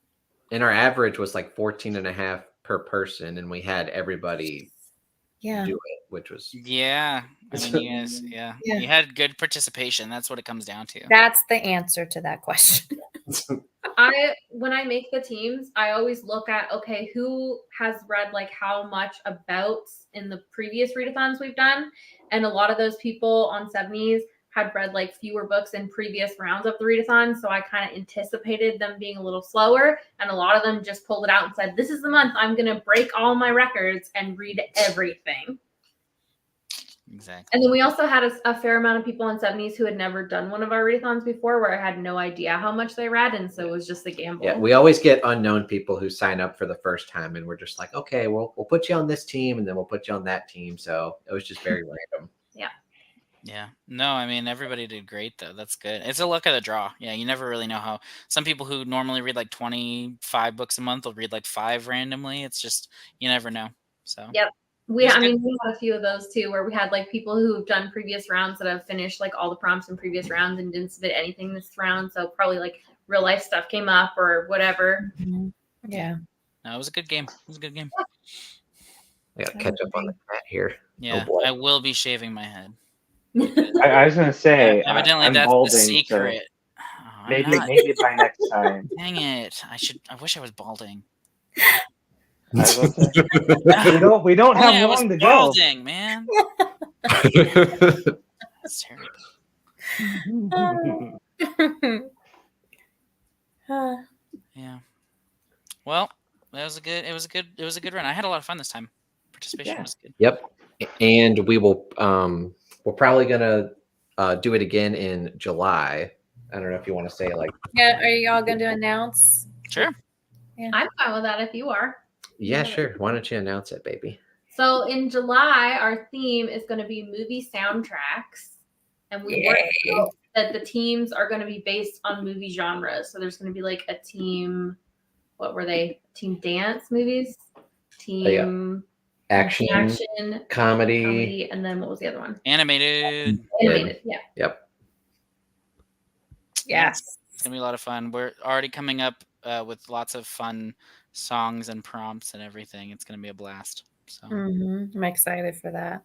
and our average was like 14.5 per person, and we had everybody yeah. do it, which was Yeah. I mean, you guys, Yeah. you had good participation. That's what it comes down to. That's the answer to that question. When I make the teams, I always look at, okay, who has read like how much about in the previous readathons we've done, and a lot of those people on 70s had read like fewer books in previous rounds of the readathon, so I kind of anticipated them being a little slower, and a lot of them just pulled it out and said, this is the month I'm gonna break all my records and read everything. Exactly. And then we also had a fair amount of people on 70s who had never done one of our readathons before, where I had no idea how much they read, and so it was just a gamble. yeah. We always get unknown people who sign up for the first time, and we're just like, okay, we'll put you on this team, and then we'll put you on that team. So it was just very random. Yeah. No, I mean, everybody did great, though. That's good. It's a luck of the draw. Yeah, you never really know how. Some people who normally read like 25 books a month will read like 5 randomly. It's just, you never know. So, Yep. We had a few of those too, where we had like people who've done previous rounds that have finished like all the prompts in previous rounds and didn't submit anything this round. So probably like real life stuff came up or whatever. Yeah. no, it was a good game. It was a good game. I got to catch up on the cat here. Yeah, boy. I will be shaving my head. I was gonna say, Evidently, I'm that's balding, the so secret. Oh, I'm maybe not. maybe by next time. Dang it! I wish I was balding. I will say. We don't Only I have was long to go. balding, man. That's terrible. Yeah. Well, that was a good. It was a good run. I had a lot of fun this time. Participation Yeah. was good. Yep. And we will we're probably gonna do it again in July. I don't know if you want to say like Yeah. Are you all going to announce? Sure. I'm fine with that if you are. yeah, sure. Why don't you announce it, baby? So in July, our theme is going to be movie soundtracks. And we worked out that the teams are going to be based on movie genres. So there's going to be like a team, what were they? Team dance movies? Team Action, comedy. and then what was the other one? Animated. Animated, yeah. Yep. Yes. It's gonna be a lot of fun. We're already coming up with lots of fun songs and prompts and everything. It's gonna be a blast. So I'm excited for that.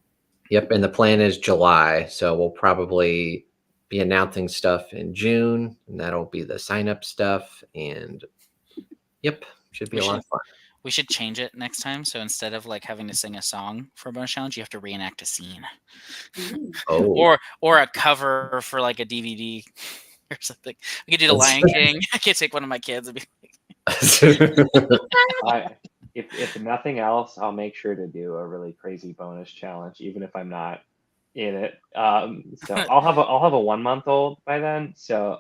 Yep. And the plan is July. So we'll probably be announcing stuff in June, and that'll be the sign up stuff. And yep, should be a lot of fun. we should change it next time. So instead of like having to sing a song for a bonus challenge, you have to reenact a scene. Oh. Or a cover for like a DVD or something. We could do the Lion King. I could take one of my kids and be If nothing else, I'll make sure to do a really crazy bonus challenge, even if I'm not in it. So I'll have a 1-month-old by then. So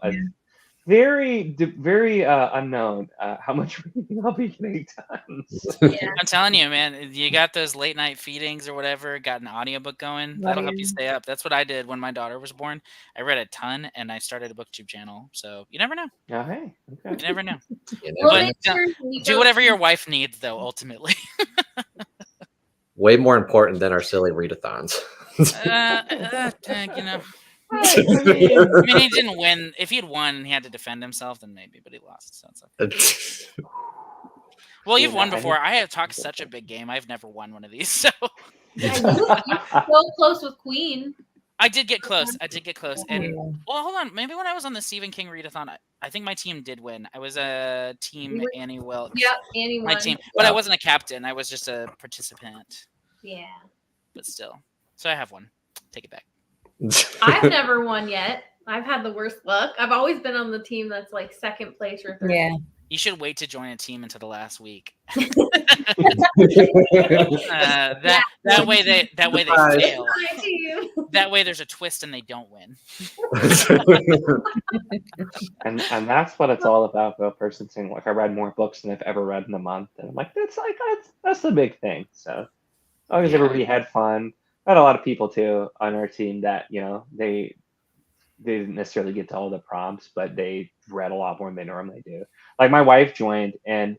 very unknown how much reading I'll be getting done. So. Yeah. I'm telling you, man, you got those late night feedings or whatever, got an audiobook going. That'll help you stay up. That's what I did when my daughter was born. I read a ton and I started a booktube channel. So you never know. Oh, hey. Okay. You never know. Well, Do whatever your wife needs, though, ultimately. Way more important than our silly readathons. You know. I mean, he didn't win. If he had won and he had to defend himself, then maybe, but he lost. So it's okay. Well, You you've won know, I before. think- I have talked such a big game. I've never won one of these. So Yeah, you so close with Queen. I did get close. I did get close. And Yeah. well, hold on. Maybe when I was on the Stephen King readathon, I think my team did win. I was a team You were- Annie Wilkes. Yep, Annie My won. team, but I Yeah. wasn't a captain. I was just a participant. Yeah. But still, so I have one. Take it back. I've never won yet. I've had the worst luck. I've always been on the team that's like second place or third. Yeah. You should wait to join a team until the last week. Yeah. That way they Surprise. fail. Hi to you. That way there's a twist and they don't win. and that's what it's all about. The person saying like, I read more books than I've ever read in a month, and I'm like, that's the big thing. So as long as Yeah. everybody had fun. I had a lot of people too on our team that they didn't necessarily get to all the prompts, but they read a lot more than they normally do. Like my wife joined, and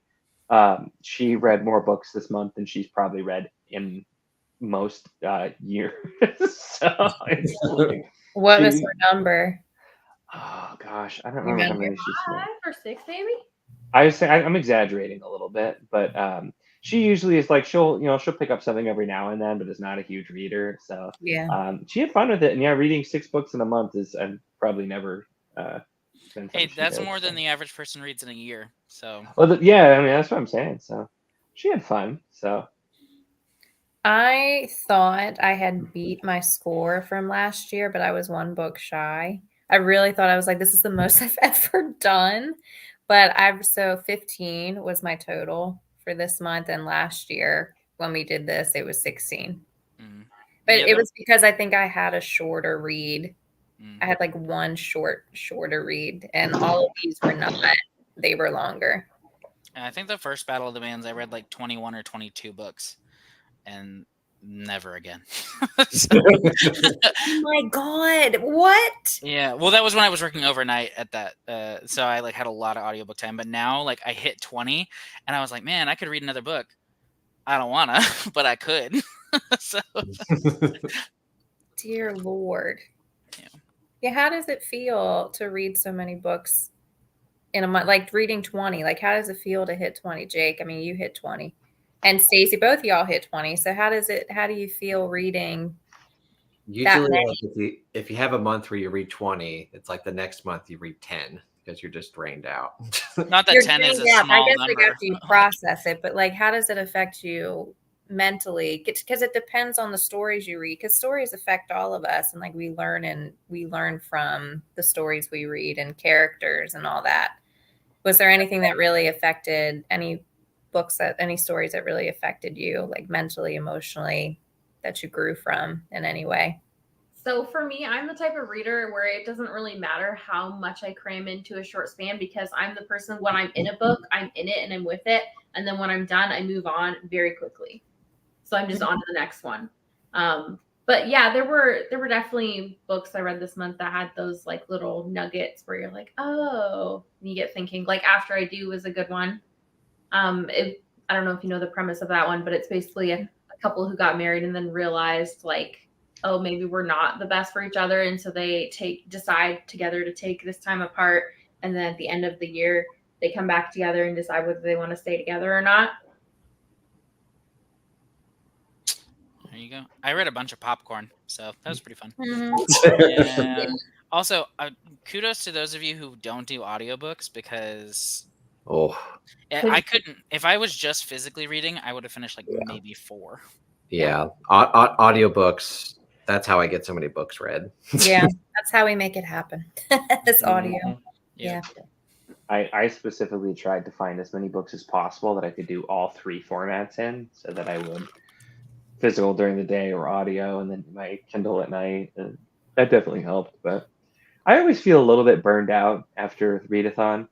she read more books this month than she's probably read in most years. So it's like, What was She- her number? oh gosh, I don't remember how many she's read. 5 or 6, maybe. I was saying I'm exaggerating a little bit, but she usually is like she'll pick up something every now and then, but is not a huge reader. So Yeah. she had fun with it, and yeah, reading 6 books in a month is I've probably never. Been Hey, something she that's did, more so. than the average person reads in a year. So Well, yeah, I mean that's what I'm saying. So she had fun. So I thought I had beat my score from last year, but I was 1 book shy. I really thought I was like, this is the most I've ever done. But so 15 was my total for this month. And last year when we did this, it was 16. mm, But Yeah, it was because I think I had a shorter read. mm. I had like one shorter read, and all of these were not. They were longer. And I think the first Battle of the Bands I read like 21 or 22 books, and never again. So, Oh my god! What? yeah, well, that was when I was working overnight at that. So I like had a lot of audiobook time. But now, like, I hit 20, and I was like, man, I could read another book. I don't wanna, but I could. So Dear Lord. Yeah. Yeah. How does it feel to read so many books in a month? Like reading 20. Like, how does it feel to hit 20, Jake? I mean, you hit 20, and Stacey, both of y'all hit 20. So how do you feel reading? Usually, many. like, if you have a month where you read 20, it's like the next month you read 10 because you're just drained out. not that You're 10 is a doing that. small I guess number. like after you process it, but like, how does it affect you mentally? Because it depends on the stories you read. Because stories affect all of us, and like we learn from the stories we read and characters and all that. Was there anything that really affected any stories that really affected you, like mentally, emotionally, that you grew from in any way? So for me, I'm the type of reader where it doesn't really matter how much I cram into a short span, because I'm the person, when I'm in a book, I'm in it and I'm with it. And then when I'm done, I move on very quickly. So I'm just on to the next one. But yeah, there were definitely books I read this month that had those like little nuggets where you're like, oh, and you get thinking. Like After I Do was a good one. I don't know if you know the premise of that one, but it's basically a couple who got married and then realized like, oh, maybe we're not the best for each other. And so they decide together to take this time apart. And then at the end of the year, they come back together and decide whether they want to stay together or not. There you go. I read a bunch of Popcorn, so that was pretty fun. Mhm. Yeah. Also, kudos to those of you who don't do audiobooks, because Oh, I couldn't. If I was just physically reading, I would have finished like Yeah. maybe 4. yeah. Audiobooks. That's how I get so many books read. Yeah, that's how we make it happen. This audio. Mhm. Yeah. I specifically tried to find as many books as possible that I could do all 3 formats in, so that I would physical during the day or audio, and then my Kindle at night. And that definitely helped. But I always feel a little bit burned out after readathon.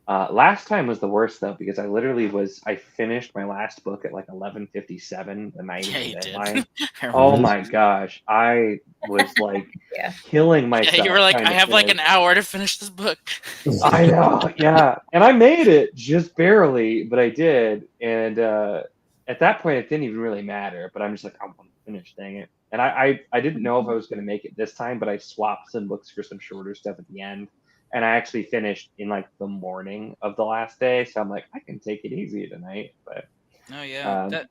Last time was the worst though, because I finished my last book at like 11:57 the night Yeah, of you the did. deadline. I Oh remember. my gosh, I was like Yeah. killing myself. Yeah, you were like, trying I to have like an finish. hour to finish this book. I know, yeah, and I made it just barely, but I did. And at that point, it didn't even really matter. But I'm just like, I want to finish, dang it. And I didn't know if I was going to make it this time, but I swapped some books for some shorter stuff at the end, and I actually finished in like the morning of the last day. So I'm like, I can take it easy tonight. But Oh yeah, um, that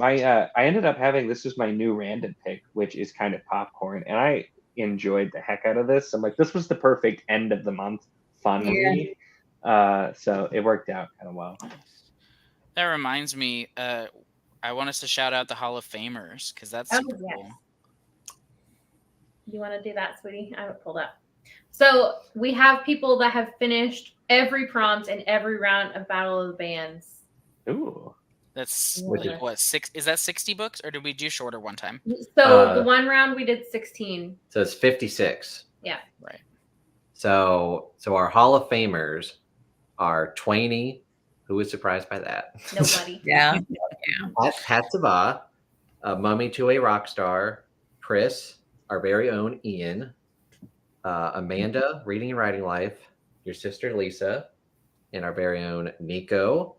I ended up having, this is my new random pick, which is kind of popcorn, and I enjoyed the heck out of this. I'm like, this was the perfect end of the month fun Yeah. read. So it worked out kind of well. that reminds me. I want us to shout out the Hall of Famers because that's Oh, super yes. cool. You want to do that, sweetie? I have it pulled up. So we have people that have finished every prompt and every round of Battle of the Bands. Ooh. That's Which like is- what, six? Is that 60 books, or did we do shorter one time? So the one round we did 16. So it's 56. Yeah. Right. So our Hall of Famers are Twainy. Who was surprised by that? Nobody. Yeah. Pat Sabah, Mummy to a Rock Star, Chris, our very own Ian, Amanda, Reading and Writing Life, your sister Lisa, and our very own Nico,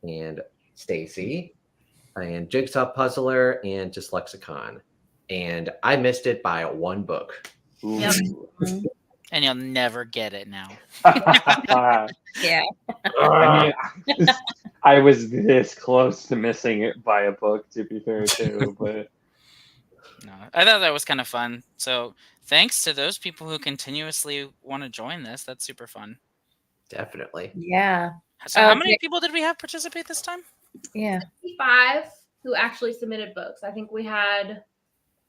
and Stacy, and Jigsaw Puzzler, and just Lexicon. And I missed it by one book. Ooh. Yep. And you'll never get it now. Yeah. I was this close to missing it by a book, to be fair, too. But No, I thought that was kind of fun. So thanks to those people who continuously want to join this. That's super fun. Definitely. Yeah. So how Okay. many people did we have participate this time? Yeah. 55 who actually submitted books. I think we had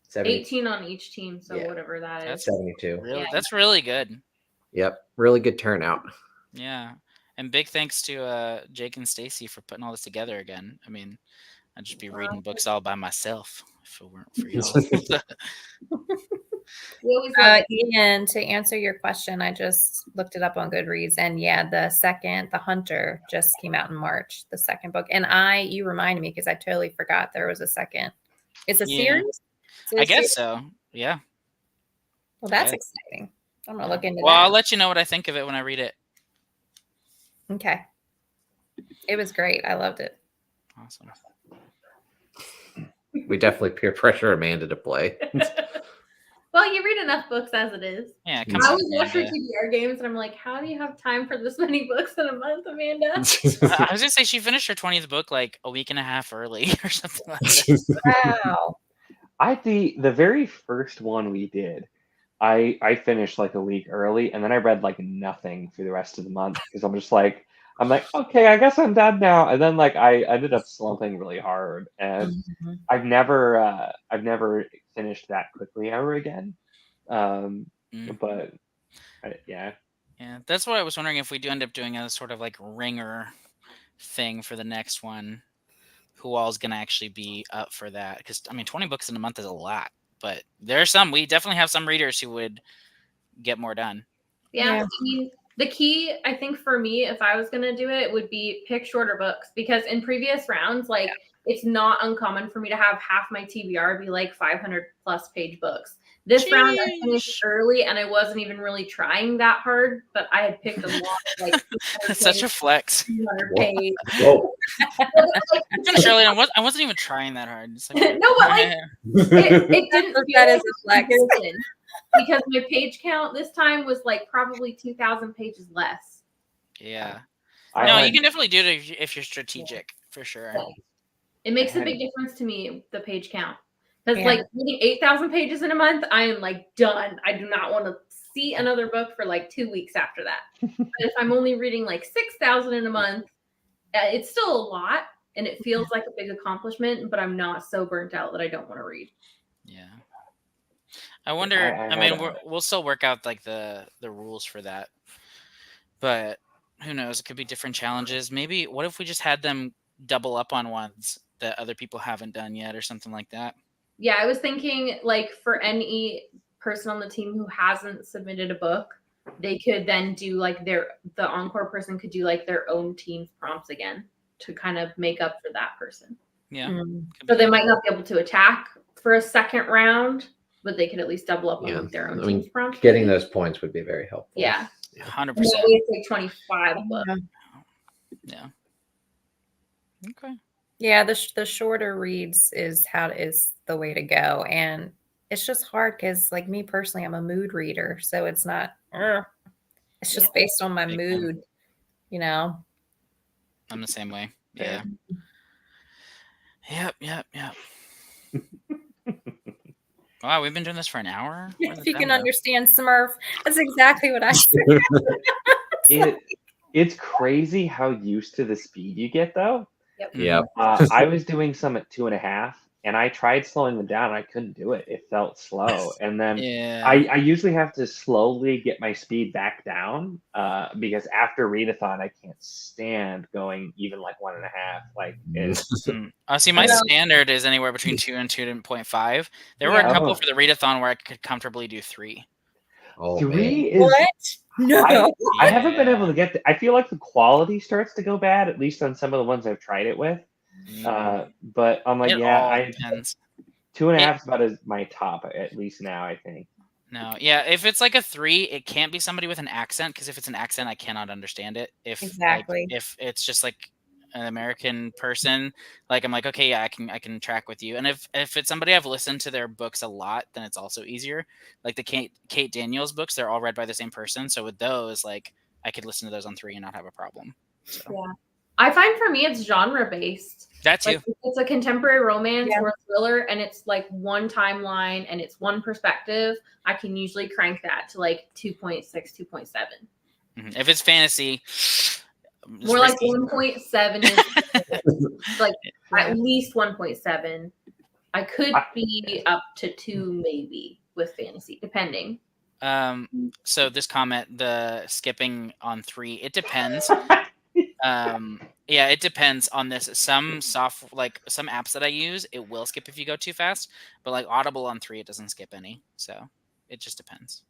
70, 18 on each team, so Yeah. whatever that is. That's 72. Really, Yeah. that's really good. Yep. Really good turnout. Yeah, and big thanks to Jake and Stacy for putting all this together again. I mean, I'd just be reading books all by myself if it weren't for y'all. We always love Ian, to answer your question, I just looked it up on Goodreads, and yeah, The Hunter, just came out in March, the second book. And you reminded me because I totally forgot there was a second. It's a Yeah. series? So I it's guess so. Yeah. Well, that's Yeah. exciting. I'm gonna look into Well, I'll that. let you know what I think of it when I read it. Okay. It was great. I loved it. Awesome. We definitely peer pressure Amanda to play. Well, you read enough books as it is. Yeah, come I on, always watch her Amanda. TBR games, and I'm like, how do you have time for this many books in a month, Amanda? I was gonna say she finished her 20th book like a week and a half early or something like that. Wow. the very first one we did, I finished like a week early, and then I read like nothing for the rest of the month because I'm like, okay, I guess I'm done now. And then like I ended up slumping really hard, and Mhm. I've never finished that quickly ever again. But yeah. Yeah, that's why I was wondering if we do end up doing a sort of like ringer thing for the next one. Who all's gonna actually be up for that? Because I mean, 20 books in a month is a lot, but we definitely have some readers who would get more done. Yeah, Yeah. I mean, the key, I think, for me, if I was going to do it, would be pick shorter books because in previous rounds, like, it's not uncommon for me to have half my TBR be like 500 plus page books. This round, I finished Sheesh. early and I wasn't even really trying that hard, but I had picked a lot, like, That's such a flex. 200 page. Whoa. Finish early. I wasn't even trying that hard. It's like, No, but like, it didn't feel That like is a flex. comparison because my page count this time was like probably 2,000 pages less. yeah. I No, had- you can definitely do it if you're strategic, for sure. It makes a had- big difference to me, the page count. Because Yeah. like reading 8,000 pages in a month, I am like done. I do not want to see another book for like 2 weeks after that. But if I'm only reading like 6,000 in a month, it's still a lot and it feels like a big accomplishment, but I'm not so burnt out that I don't want to read. Yeah. I wonder. I I mean, had we'll still work out like the rules for that, but who knows? It could be different challenges. Maybe what if we just had them double up on ones that other people haven't done yet, or something like that? Yeah, I was thinking like for any person on the team who hasn't submitted a book, they could then do like the encore person could do like their own team's prompts again to kind of make up for that person. Yeah. Mm. could So be they might not be able to attack for a second round, but they could at least double up Yeah. on their own I mean, team's prompts. Getting those points would be very helpful. Yeah. 100%. And that way it's like 25 a book. Yeah. Okay. Yeah, the shorter reads is the way to go, and it's just hard because, like me personally, I'm a mood reader, so it's It's just based on my Big fan. mood, you know. I'm the same way. Fair. Yeah. Yep. Wow, we've been doing this for an hour. Where'd the If you time can go? understand Smurf, that's exactly what I said. It's crazy how used to the speed you get, though. Yep. I was doing some at 2.5, and I tried slowing them down. And I couldn't do it. It felt slow. And then Yeah. I usually have to slowly get my speed back down because after readathon, I can't stand going even like 1.5. Like, See, my I know. standard is anywhere between 2 and 2.5. There were a Yeah. couple Oh. for the readathon where I could comfortably do 3. Oh, 3 man. is. What? No. I haven't been able to get. I feel like the quality starts to go bad, at least on some of the ones I've tried it with. But I'm like, It yeah, all I depends. 2.5 is about as my top, at least now, I think. No, yeah, if it's like a 3, it can't be somebody with an accent, because if it's an accent, I cannot understand it. Exactly. If it's just like an American person, like I'm like, okay, yeah, I can track with you. And if it's somebody I've listened to their books a lot, then it's also easier. Like the Kate Daniels books, they're all read by the same person, so with those, like I could listen to those on 3 and not have a problem. So. Yeah. I find for me it's genre based. That too. Like if it's a contemporary romance Yeah. or a thriller and it's like one timeline and it's one perspective, I can usually crank that to like 2.6, 2.7. If it's fantasy, More like 1.7 is like at least 1.7. I could be up to 2 maybe with fantasy, depending. So this comment, the skipping on 3, it depends. Yeah, it depends on this. Some some apps that I use, it will skip if you go too fast, but like Audible on 3, it doesn't skip any. So it just depends.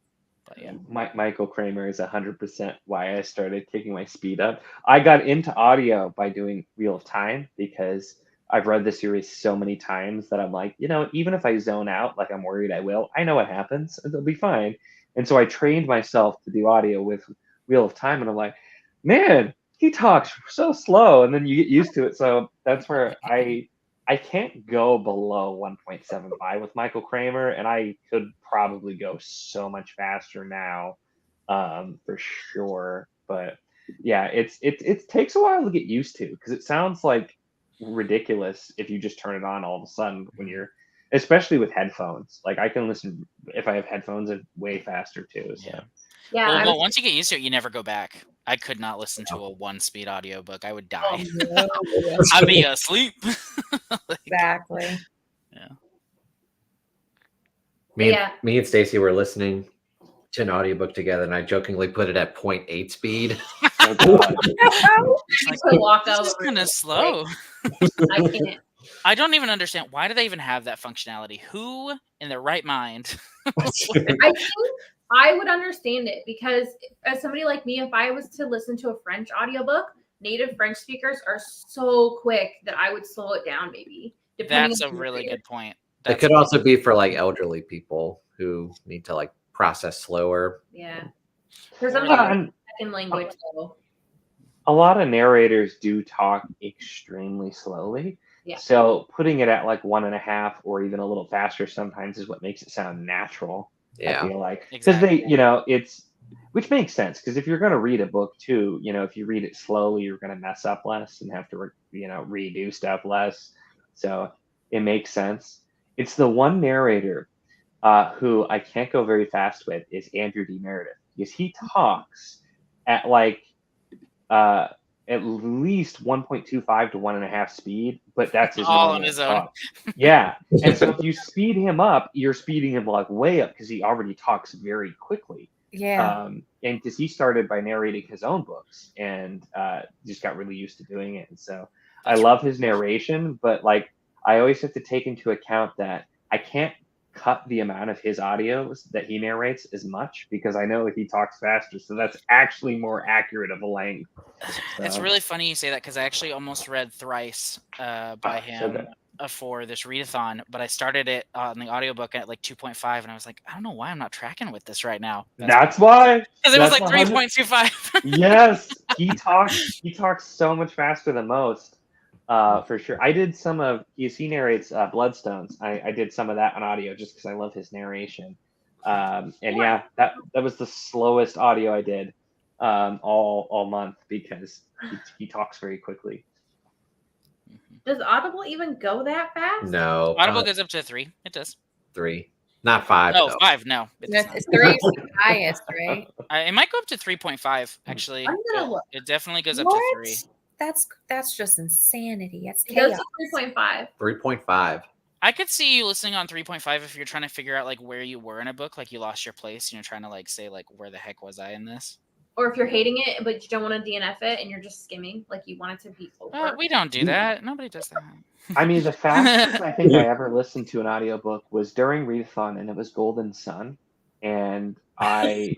But yeah, Michael Kramer is 100% why I started taking my speed up. I got into audio by doing Wheel of Time because I've read the series so many times that I'm like, even if I zone out, like I'm worried I will, I know what happens. It'll be fine. And so I trained myself to do audio with Wheel of Time, and I'm like, man, he talks so slow, and then you get used to it. So that's where I can't go below 1.75 with Michael Kramer, and I could probably go so much faster now, for sure. But yeah, it takes a while to get used to because it sounds like ridiculous if you just turn it on all of a sudden when you're, especially with headphones. Like I can listen if I have headphones way faster too. So. Yeah. Well, once you get used to it, you never go back. I could not listen to a 1-speed audiobook. I would die. No. I'd be asleep. Exactly. Yeah. Me and Stacy were listening to an audiobook together, and I jokingly put it at 0.8 speed. Oh, God. Like, I walk out this is of the kind room. of slow. I can't. I don't even understand, why do they even have that functionality? Who in their right mind? I think I would understand it because as somebody like me, if I was to listen to a French audiobook, native French speakers are so quick that I would slow it down maybe. That's a on the really narrator. good point. It could also be for like elderly people who need to like process slower. Yeah. For some Yeah, reason, and second language though. a lot of narrators do talk extremely slowly. Yeah. So putting it at like 1.5 or even a little faster sometimes is what makes it sound natural. Yeah. I feel like because Exactly. it's which makes sense because if you're going to read a book too, if you read it slowly, you're going to mess up less and have to redo stuff less. So it makes sense. It's the one narrator who I can't go very fast with is Andrew D. Meredith because he talks at like at least 1.25 to 1.5 speed, but that's his All on normal his own. talk. Yeah, and so if you speed him up, you're speeding him like way up because he already talks very quickly. Yeah. And because he started by narrating his own books and just got really used to doing it, and so I love his narration, but like I always have to take into account that I can't cut the amount of his audios that he narrates as much because I know he talks faster, so that's actually more accurate of a length. It's So- really funny you say that because I actually almost read Thrice by so him good. For this readathon, but I started it on the audiobook at like 2.5, and I was like, I don't know why I'm not tracking with this right now. That's why. Because it was like That's 100 3.25. Yes, he talks so much faster than most, for sure. I did some of he narrates Bloodstones. I did some of that on audio just because I love his narration. And yeah, that was the slowest audio I did. all month because he talks very quickly. Does Audible even go that fast? No. Audible goes up to 3. It does. 3. Not 5. No, though. 5. No, it does not. It's 3 is the highest, right? It might go up to 3.5. Actually, I'm gonna look. it definitely goes up to 3. That's just insanity. That's It goes chaos. to 3.5. 3.5. I could see you listening on 3.5 if you're trying to figure out like where you were in a book, like you lost your place and you're trying to like say like where the heck was I in this? Or if you're hating it, but you don't want to DNF it and you're just skimming, like you want it to be over. We don't do that. Nobody does that. I mean, the fastest I think I ever listened to an audiobook was during Readathon, and it was Golden Sun. And Hey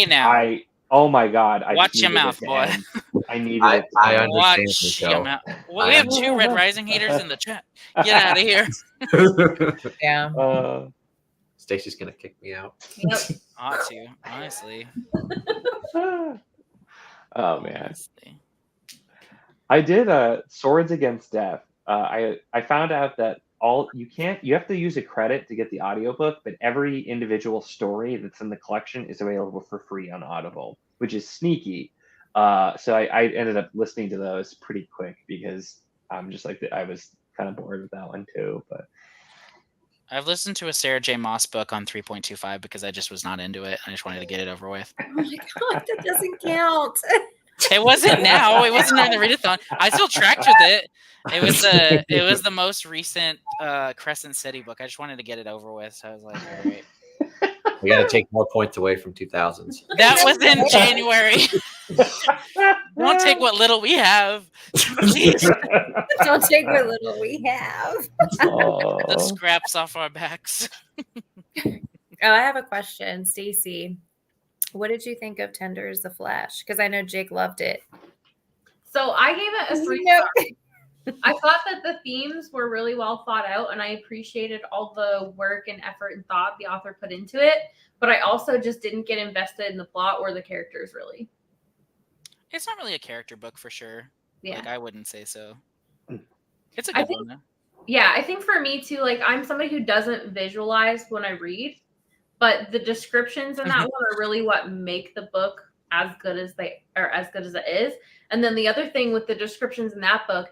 now, oh my God. I watch just your needed mouth, it to boy. end. I needed I it to end. understand, Watch Michelle. your mouth. Well, we have 2 Red Rising haters in the chat. Get out of here. Yeah. Stacy's gonna kick me out. Yep. Ought to, honestly. Oh, man. Honestly. I did Swords Against Death. I found out that you have to use a credit to get the audiobook, but every individual story that's in the collection is available for free on Audible, which is sneaky. So I ended up listening to those pretty quick because I'm just like I was kind of bored with that one too. But I've listened to a Sarah J. Maas book on 3.25 because I just was not into it. I just wanted to get it over with. Oh my God, that doesn't count. It wasn't now. It wasn't during the readathon. I still tracked with it. It was the most recent Crescent City book. I just wanted to get it over with. So I was like, all right. We got to take more points away from 2000s. That was in January. Don't take what little we have. Jeez. Don't take what little we have. The scraps off our backs. Oh, I have a question, Stacey. What did you think of Tender as the Flesh? Because I know Jake loved it. So I gave it a 3 stars. I thought that the themes were really well thought out, and I appreciated all the work and effort and thought the author put into it. But I also just didn't get invested in the plot or the characters, really. It's not really a character book for sure. Yeah. Like, I wouldn't say so. It's a I good think- one, though. Yeah, I think for me too, like I'm somebody who doesn't visualize when I read, but the descriptions in that one are really what make the book as good as it is. And then the other thing with the descriptions in that book,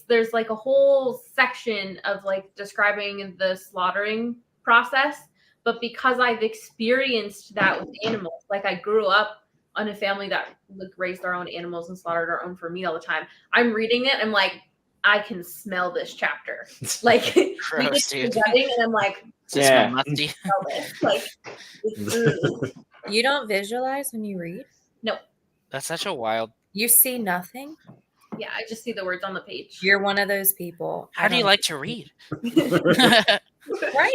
there's like a whole section of like describing the slaughtering process. But because I've experienced that with animals, like I grew up on a family that like raised our own animals and slaughtered our own for meat all the time. I'm reading it, I'm like, I can smell this chapter. Like Gross, dude. and I'm like, Yeah. Musty. smell this. Like it's You don't visualize when you read? That's such a wild. You see nothing? yeah, I just see the words on the page. You're one of those people. How do you like to read? Right.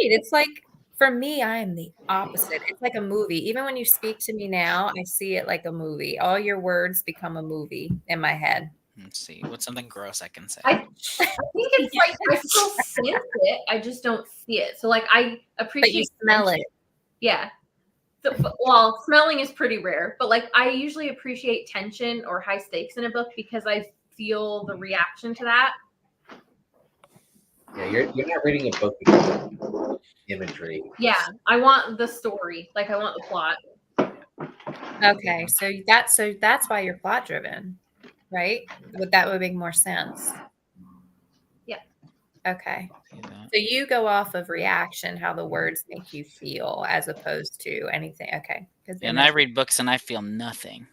It's like, for me, I am the opposite. It's like a movie. Even when you speak to me now, I see it like a movie. All your words become a movie in my head. Let's see. What's something gross I can say? I think it's like I still sense it, I just don't see it. So like I appreciate But you smell it. Yeah. So, well, smelling is pretty rare, but like I usually appreciate tension or high stakes in a book because I feel the reaction to that. Yeah, you're not reading a book because of imagery. Yeah, I want the story, like I want the plot. Okay, so that's why you're plot driven, right? That would make more sense. Yeah. Okay. See that? So you go off of reaction, how the words make you feel, as opposed to anything. Okay. And I read books and I feel nothing.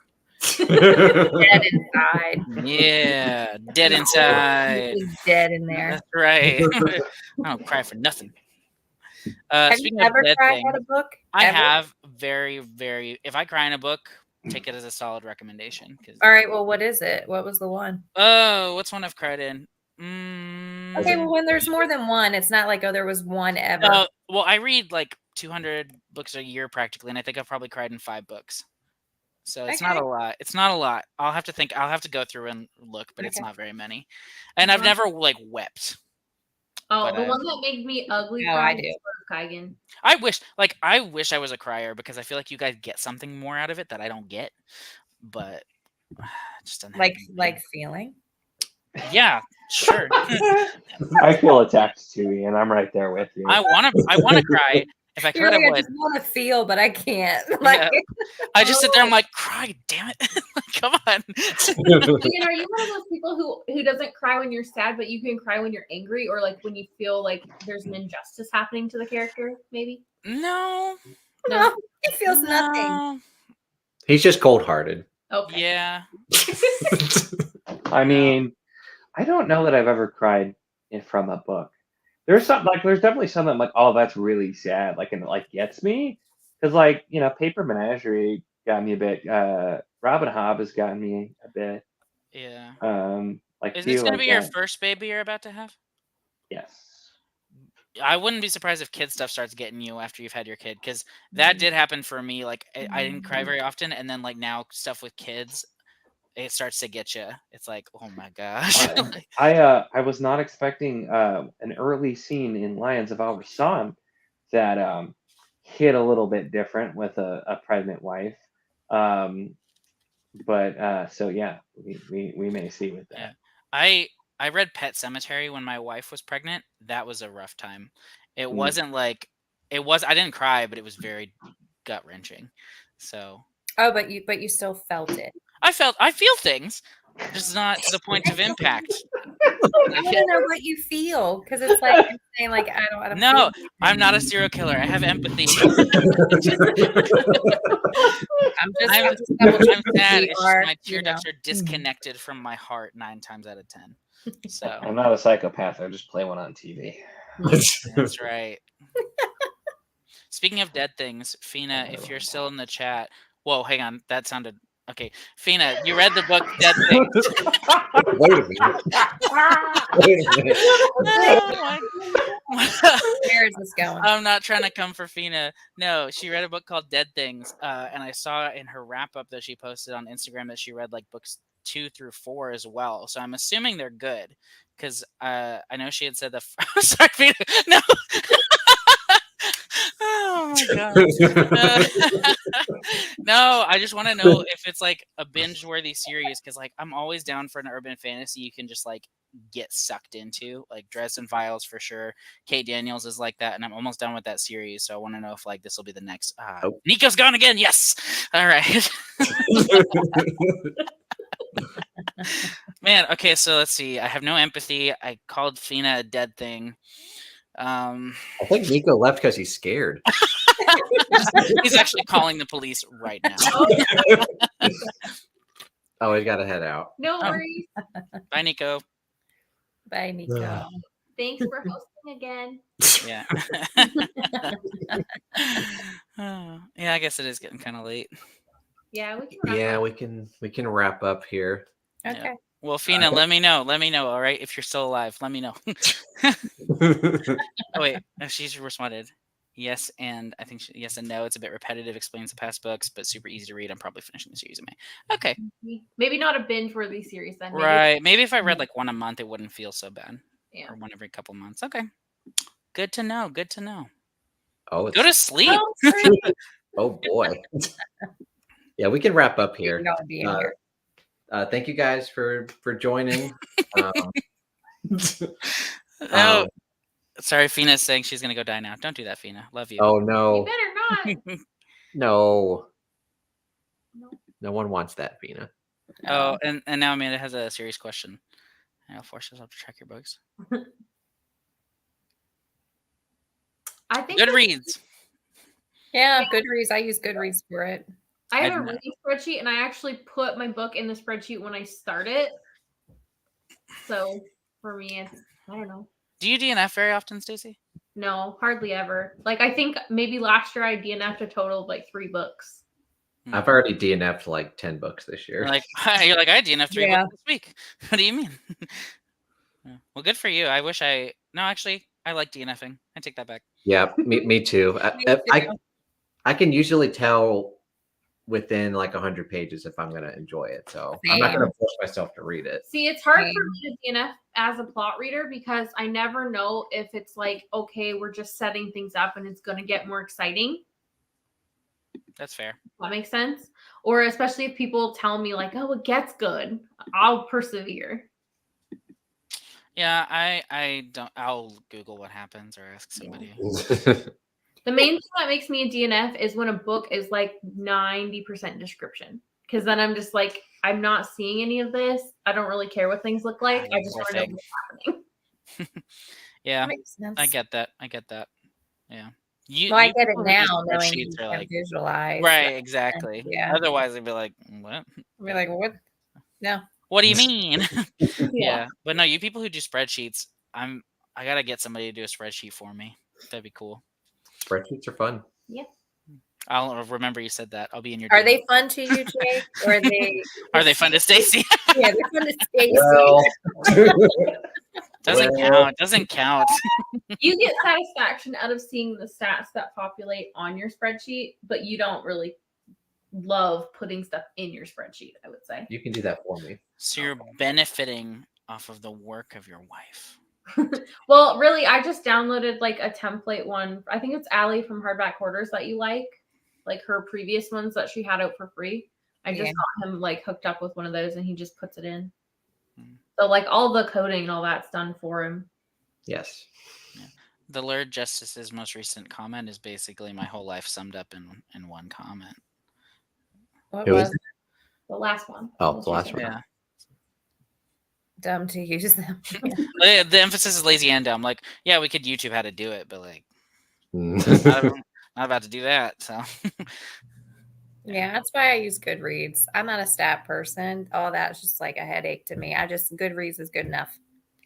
dead inside. Yeah, dead inside. He's dead in there. That's right. I don't cry for nothing. Have you Speaking of ever dead cried things, at a book? I Ever? have very, very. If I cry in a book, take it as a solid recommendation. All right. Well, what is it? What was the one? Oh, what's one I've cried in? Okay. Well, when there's more than one, it's not like, oh, there was one ever. Well, I read like 200 books a year practically, and I think I've probably cried in 5 books. So it's not Okay. a lot. It's not a lot. I'll have to think. I'll have to go through and look, but it's Okay. not very many. And I've never like wept. Oh, But the I- one that made me ugly. No, I cry do. was Kaigen. I wish I was a crier because I feel like you guys get something more out of it that I don't get. But it just doesn't happen. Like feeling. Yeah, sure. I feel attacked too, Ian. I'm right there with you. I wanna cry. If I You're could, like, I I would. just want to feel, but I can't. Yeah. Like, I just sit there. I'm like, cry, damn it! Come on. Ian, are you one of those people who doesn't cry when you're sad, but you can cry when you're angry, or like when you feel like there's an injustice happening to the character? Maybe. No. no, he feels nothing. No. He's just cold-hearted. Okay. Yeah. I mean, I don't know that I've ever cried from a book. There's definitely some that I'm like, oh, that's really sad, like, and it like gets me, because like, you know, Paper Menagerie got me a bit. Robin Hobb has gotten me a bit. Yeah. Like, Is this feel gonna like be your that. first baby you're about to have? Yes. I wouldn't be surprised if kid stuff starts getting you after you've had your kid, because that did happen for me. Like, I didn't cry very often, and then like now stuff with kids, it starts to get you. It's like, oh my gosh. I was not expecting an early scene in Lions of Our Song that hit a little bit different with a pregnant wife. But so yeah, we may see with that. Yeah. I read Pet Sematary when my wife was pregnant. That was a rough time. It wasn't like I didn't cry, but it was very gut wrenching. So Oh, but you still felt it. I feel things, just not to the point of impact. I want to know what you feel, because it's like you're saying, like, I don't No, feel I'm not a serial killer. I have empathy. I'm just I'm double-checking sad. we It's just are, my tear you know. ducts are disconnected from my heart 9 times out of 10. So I'm not a psychopath. I just play one on TV. that's right. Speaking of dead things, Fina, if you're still in the chat, whoa, hang on, that sounded okay. Fina, you read the book Dead Things. Wait a minute. Wait a minute. Where is this going? I'm not trying to come for Fina. No, she read a book called Dead Things, and I saw in her wrap up that she posted on Instagram that she read like books 2 through 4 as well. So I'm assuming they're good, because I know she had said sorry, Fina. No. Oh my god. No, I just want to know if it's like a binge-worthy series, because like I'm always down for an urban fantasy you can just like get sucked into, like Dresden Files for sure. Kate Daniels is like that, and I'm almost done with that series, so I want to know if like this will be the next. Nico's gone again. Yes. All right. Man, okay, so let's see. I have no empathy. I called Fina a dead thing. I think Nico left because he's scared. He's actually calling the police right now. Oh, he got to head out. No worries. Bye, Nico. Bye, Nico. Thanks for hosting again. Yeah. Yeah, I guess it is getting kind of late. Yeah, we can wrap up here. Okay. Yeah. Well, Fina, let me know. Let me know. All right, if you're still alive, let me know. Oh wait, she's responded. Yes, and I think yes and no. It's a bit repetitive. Explains the past books, but super easy to read. I'm probably finishing the series in May. Okay. Maybe not a binge-worthy series then. Maybe. Right. Maybe if I read like one a month, it wouldn't feel so bad. Yeah. Or one every couple months. Okay. Good to know. Good to know. Oh, Go to sleep. Oh boy. Yeah, we can wrap up here. Here. Thank you guys for joining. Oh, sorry, Fina's saying she's gonna go die now. Don't do that, Fina. Love you. Oh You no. better not. No. No one wants that, Fina. Oh, and now Amanda has a serious question. I'll force yourself to track your books. I think Goodreads. Yeah, Goodreads. I use Goodreads for it. I have a I've not- reading spreadsheet, and I actually put my book in the spreadsheet when I start it. So for me, it's I don't know. Do you DNF very often, Stacey? No, hardly ever. Like I think maybe last year I DNF'd a total of like 3 books. I've already DNF'd like 10 books this year. You're like, I DNF'd 3 Yeah. books this week. What do you mean? Yeah. Well, good for you. I wish I. No, actually, I like DNFing. I take that back. Yeah, me too. Me too. I can usually tell within like 100 pages if I'm going to enjoy it. So I'm not going to force myself to read it. See, it's hard for me to DNF as a plot reader because I never know if it's like, okay, we're just setting things up and it's going to get more exciting. That's fair. That makes sense. Or especially if people tell me like, oh, it gets good, I'll persevere. Yeah, I don't. I'll Google what happens or ask somebody. The main thing that makes me a DNF is when a book is like 90% description. Because then I'm just like, I'm not seeing any of this. I don't really care what things look like. I just Poor want to know thing. what's happening. Yeah, Makes sense. I get that. Yeah. You, Well, I you get it people who do now, knowing spreadsheets you are can like, visualize. right, exactly. Yeah. Otherwise, they'd be like, what? We're like, what? No. What do you mean? Yeah. Yeah, but no, you people who do spreadsheets, I gotta get somebody to do a spreadsheet for me. That'd be cool. Spreadsheets are fun. I'll remember you said that. I'll be in your. Are DM. they fun to you, Jake? Or are they? Are they fun to Stacy? Yeah, they're fun to Stacy. Doesn't Well. count. Doesn't count. You get satisfaction out of seeing the stats that populate on your spreadsheet, but you don't really love putting stuff in your spreadsheet, I would say. You can do that for me. So you're benefiting off of the work of your wife. Well, really, I just downloaded like a template one. I think it's Allie from Hardback Hoarders that you like her previous ones that she had out for free. I just got him like hooked up with one of those and he just puts it in. So like all the coding and all that's done for him. Yes. Yeah. The Lord Justice's most recent comment is basically my whole life summed up in one comment. What Who is was it? The last one. Oh, the last one. Yeah. dumb to use them? The emphasis is lazy and dumb. Like, yeah, we could YouTube how to do it, but like, Mm. not about to do that. So Yeah, that's why I use Goodreads. I'm not a stat person. All that's just like a headache to me. Goodreads is good enough.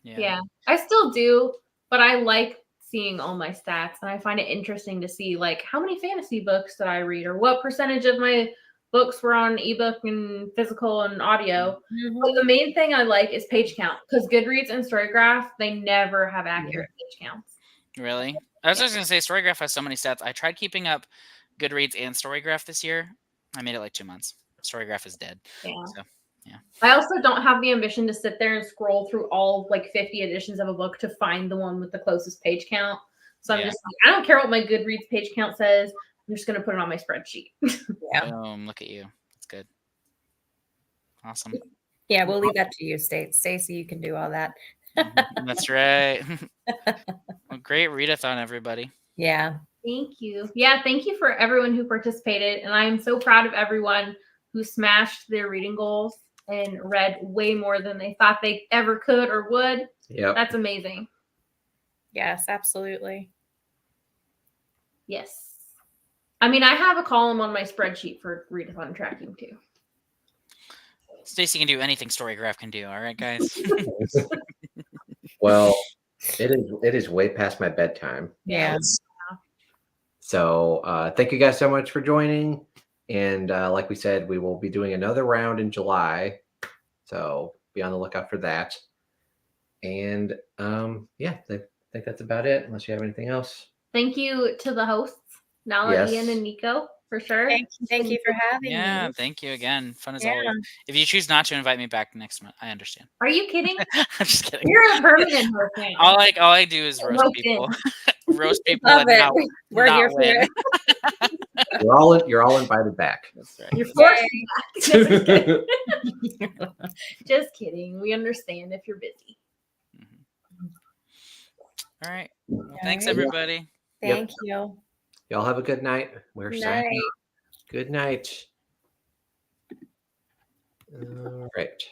Yeah, I still do, but I like seeing all my stats and I find it interesting to see like how many fantasy books did I read or what percentage of my books were on ebook and physical and audio. But the main thing I like is page count because Goodreads and Storygraph, they never have accurate page counts. Really? I was just going to say Storygraph has so many stats. I tried keeping up Goodreads and Storygraph this year. I made it like 2 months. Storygraph is dead. Yeah. So, yeah. I also don't have the ambition to sit there and scroll through all like 50 editions of a book to find the one with the closest page count. So I'm just like, I don't care what my Goodreads page count says. I'm just going to put it on my spreadsheet. Yeah. Boom, look at you. That's good. Awesome. Yeah, we'll leave that to you, Stacy. You can do all that. That's right. Well, great readathon, everybody. Yeah. Thank you. Yeah, thank you for everyone who participated. And I am so proud of everyone who smashed their reading goals and read way more than they thought they ever could or would. Yep. That's amazing. Yes, absolutely. Yes. I mean, I have a column on my spreadsheet for readathon tracking too. Stacy can do anything Storygraph can do. All right, guys. Well, it is way past my bedtime. Yeah. So thank you guys so much for joining. And like we said, we will be doing another round in July. So be on the lookout for that. And yeah, I think that's about it, unless you have anything else. Thank you to the hosts, Nala, Yes. Ian, and Nico, for sure. Thank you for having Yeah, me. thank you again. Fun as Yeah. always. If you choose not to invite me back next month, I understand. Are you kidding? I'm just kidding. You're a permanent host now. All I do is roast Roast people. in. Roast people Love and it. not, We're not here for win. it. You're all invited back. That's right. You're forced back. Just kidding. We understand if you're busy. All right. Well, thanks, right. everybody. Thank you. Y'all have a good night. We're Good signing night. off. Good night. All right.